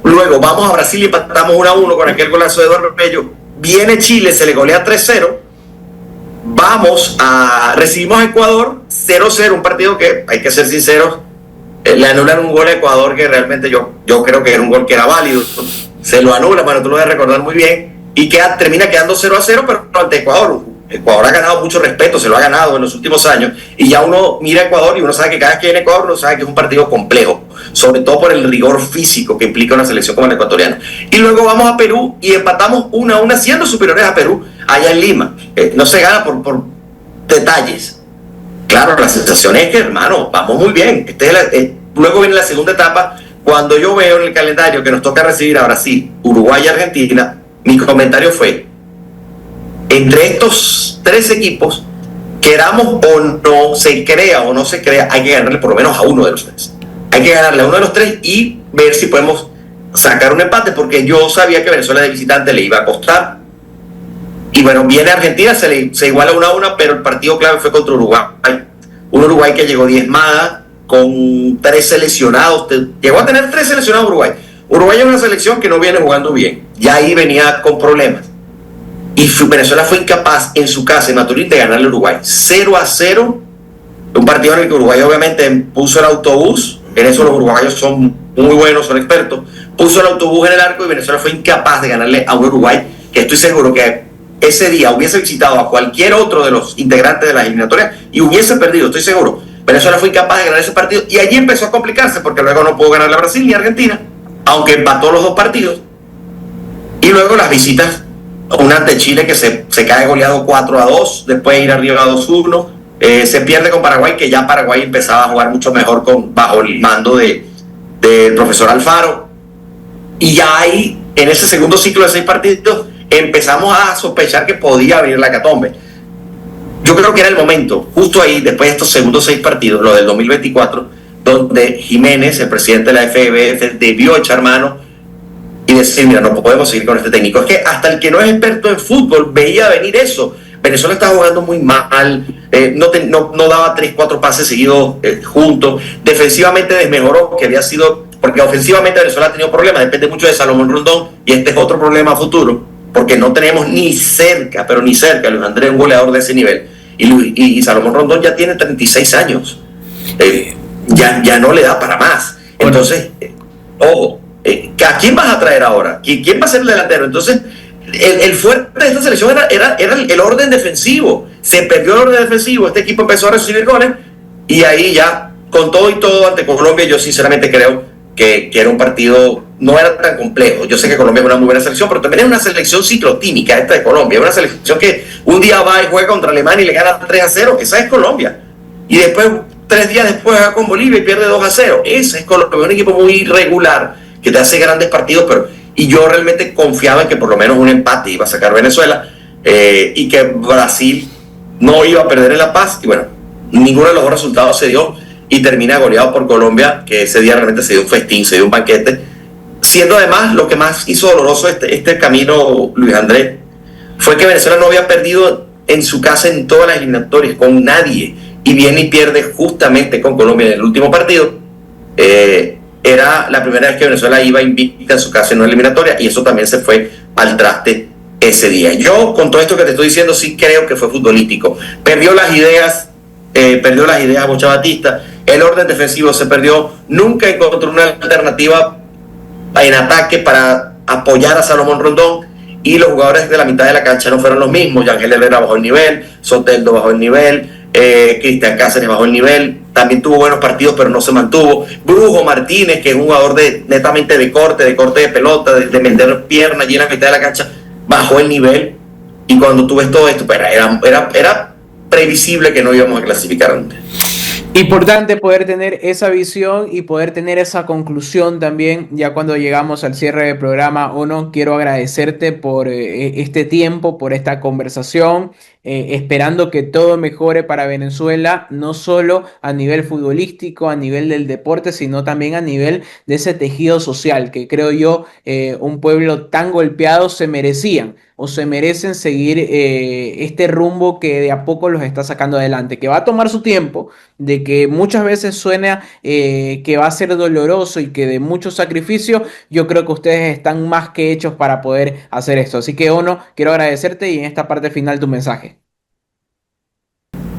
Luego, vamos a Brasil y empatamos 1-1 con aquel golazo de Eduardo Bello. Viene Chile, se le golea 3-0. Recibimos a Ecuador 0-0, un partido que, hay que ser sinceros, le anulan un gol a Ecuador que realmente yo creo que era un gol que era válido. Se lo anula, bueno, tú lo debes recordar muy bien, y termina quedando 0-0, pero ante Ecuador. Ecuador ha ganado mucho respeto, se lo ha ganado en los últimos años, y ya uno mira a Ecuador y uno sabe que cada vez que viene a Ecuador uno sabe que es un partido complejo, sobre todo por el rigor físico que implica una selección como la ecuatoriana. Y luego vamos a Perú y empatamos 1-1 siendo superiores a Perú allá en Lima. No se gana por detalles. Claro, la sensación es que, hermano, vamos muy bien. Luego viene la segunda etapa, cuando yo veo en el calendario que nos toca recibir a Brasil, Uruguay y Argentina. Mi comentario fue, entre estos 3 equipos, queramos o no se crea o no se crea, hay que ganarle por lo menos a uno de los 3. Hay que ganarle a uno de los 3 y ver si podemos sacar un empate, porque yo sabía que Venezuela de visitante le iba a costar. Y bueno, viene Argentina, se iguala 1-1, pero el partido clave fue contra Uruguay. Un Uruguay que llegó diezmada, con 3 seleccionados. Llegó a tener 3 seleccionados Uruguay. Uruguay es una selección que no viene jugando bien, ya ahí venía con problemas. Y Venezuela fue incapaz en su casa, en Maturín, de ganarle a Uruguay. 0-0, un partido en el que Uruguay obviamente puso el autobús, en eso los uruguayos son muy buenos, son expertos, puso el autobús en el arco y Venezuela fue incapaz de ganarle a un Uruguay que estoy seguro que ese día hubiese visitado a cualquier otro de los integrantes de las eliminatorias y hubiese perdido, estoy seguro. Venezuela fue incapaz de ganar ese partido y allí empezó a complicarse porque luego no pudo ganar a Brasil ni a Argentina, aunque empató los dos partidos. Y luego las visitas, una ante Chile que se cae goleado 4-2, después de ir arriba 2-1, se pierde con Paraguay, que ya Paraguay empezaba a jugar mucho mejor bajo el mando del profesor Alfaro. Y ya ahí, en ese segundo ciclo de 6 partidos, empezamos a sospechar que podía venir la hecatombe. Yo creo que era el momento, justo ahí, después de estos segundos 6 partidos, lo del 2024, donde Jiménez, el presidente de la FBF, debió echar mano y decir, mira, no podemos seguir con este técnico. Es que hasta el que no es experto en fútbol veía venir eso. Venezuela estaba jugando muy mal, no daba 3-4 pases seguidos juntos, defensivamente desmejoró, que había sido, porque ofensivamente Venezuela ha tenido problemas, depende mucho de Salomón Rondón, y este es otro problema futuro, porque no tenemos ni cerca, pero ni cerca, Luis Andrés, un goleador de ese nivel, y Salomón Rondón ya tiene 36 años, ya no le da para más. Entonces, ojo, ¿a quién vas a traer ahora? ¿Quién va a ser el delantero? Entonces, el fuerte de esta selección era el orden defensivo. Se perdió el orden defensivo, este equipo empezó a recibir goles y ahí ya, con todo y todo ante Colombia, yo sinceramente creo que era un partido, no era tan complejo. Yo sé que Colombia es una muy buena selección, pero también es una selección ciclotímica esta de Colombia. Es una selección que un día va y juega contra Alemania y le gana 3-0, esa es Colombia. Y después, 3 días después, juega con Bolivia y pierde 2-0. Ese es Colombia, un equipo muy irregular que te hace grandes partidos, y yo realmente confiaba en que por lo menos un empate iba a sacar Venezuela, y que Brasil no iba a perder en La Paz, y bueno, ninguno de los dos resultados se dio, y termina goleado por Colombia, que ese día realmente se dio un festín, se dio un banquete, siendo además lo que más hizo doloroso este camino, Luis Andrés, fue que Venezuela no había perdido en su casa en todas las eliminatorias, con nadie, y viene y pierde justamente con Colombia en el último partido. Era la primera vez que Venezuela iba invicta en su casa en una eliminatoria, y eso también se fue al traste ese día. Yo, con todo esto que te estoy diciendo, sí creo que fue futbolístico. Perdió las ideas Bocha Batista, el orden defensivo se perdió, nunca encontró una alternativa en ataque para apoyar a Salomón Rondón, y los jugadores de la mitad de la cancha no fueron los mismos. Yangel Herrera bajó el nivel, Soteldo bajó el nivel, Cristian Cáceres bajó el nivel, también tuvo buenos partidos pero no se mantuvo. Brujo Martínez, que es un jugador netamente de corte de pelota, de meter pierna allí en la mitad de la cancha, bajó el nivel, y cuando tú ves todo esto, pues era previsible que no íbamos a clasificar antes. Importante poder tener esa visión y poder tener esa conclusión también ya cuando llegamos al cierre del programa. Ono, quiero agradecerte por este tiempo, por esta conversación, esperando que todo mejore para Venezuela, no solo a nivel futbolístico, a nivel del deporte, sino también a nivel de ese tejido social que creo yo un pueblo tan golpeado se merecían o se merecen seguir este rumbo que de a poco los está sacando adelante, que va a tomar su tiempo, de que muchas veces suena que va a ser doloroso y que de mucho sacrificio. Yo creo que ustedes están más que hechos para poder hacer esto. Así que, Ono, quiero agradecerte y en esta parte final tu mensaje.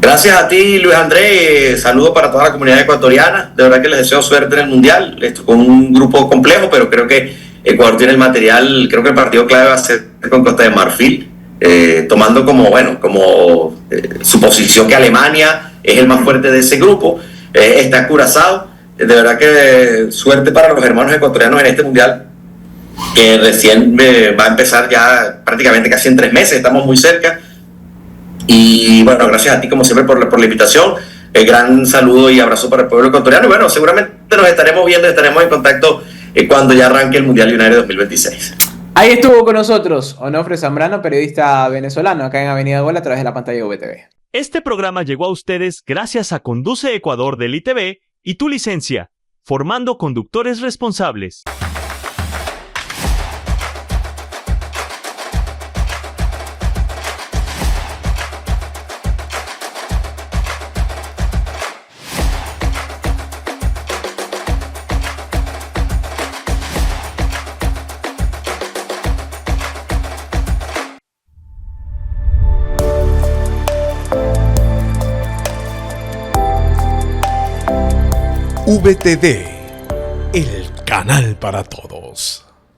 Gracias a ti, Luis Andrés. Saludos para toda la comunidad ecuatoriana. De verdad que les deseo suerte en el Mundial. Esto con un grupo complejo, pero creo que Ecuador tiene el material. Creo que el partido clave va a ser con Costa de Marfil, tomando como su posición que Alemania es el más fuerte de ese grupo. Está Curazao. De verdad que suerte para los hermanos ecuatorianos en este Mundial, que recién va a empezar ya prácticamente casi en 3 meses. Estamos muy cerca. Y bueno, gracias a ti como siempre por la invitación. Gran saludo y abrazo para el pueblo ecuatoriano. Y bueno, seguramente nos estaremos viendo, estaremos en contacto cuando ya arranque el Mundial United 2026. Ahí estuvo con nosotros Onofre Zambrano, periodista venezolano, acá en Avenida Gol a través de la pantalla de VTV. Este programa llegó a ustedes gracias a Conduce Ecuador del ITV y Tu Licencia, formando conductores responsables. VTV, el canal para todos.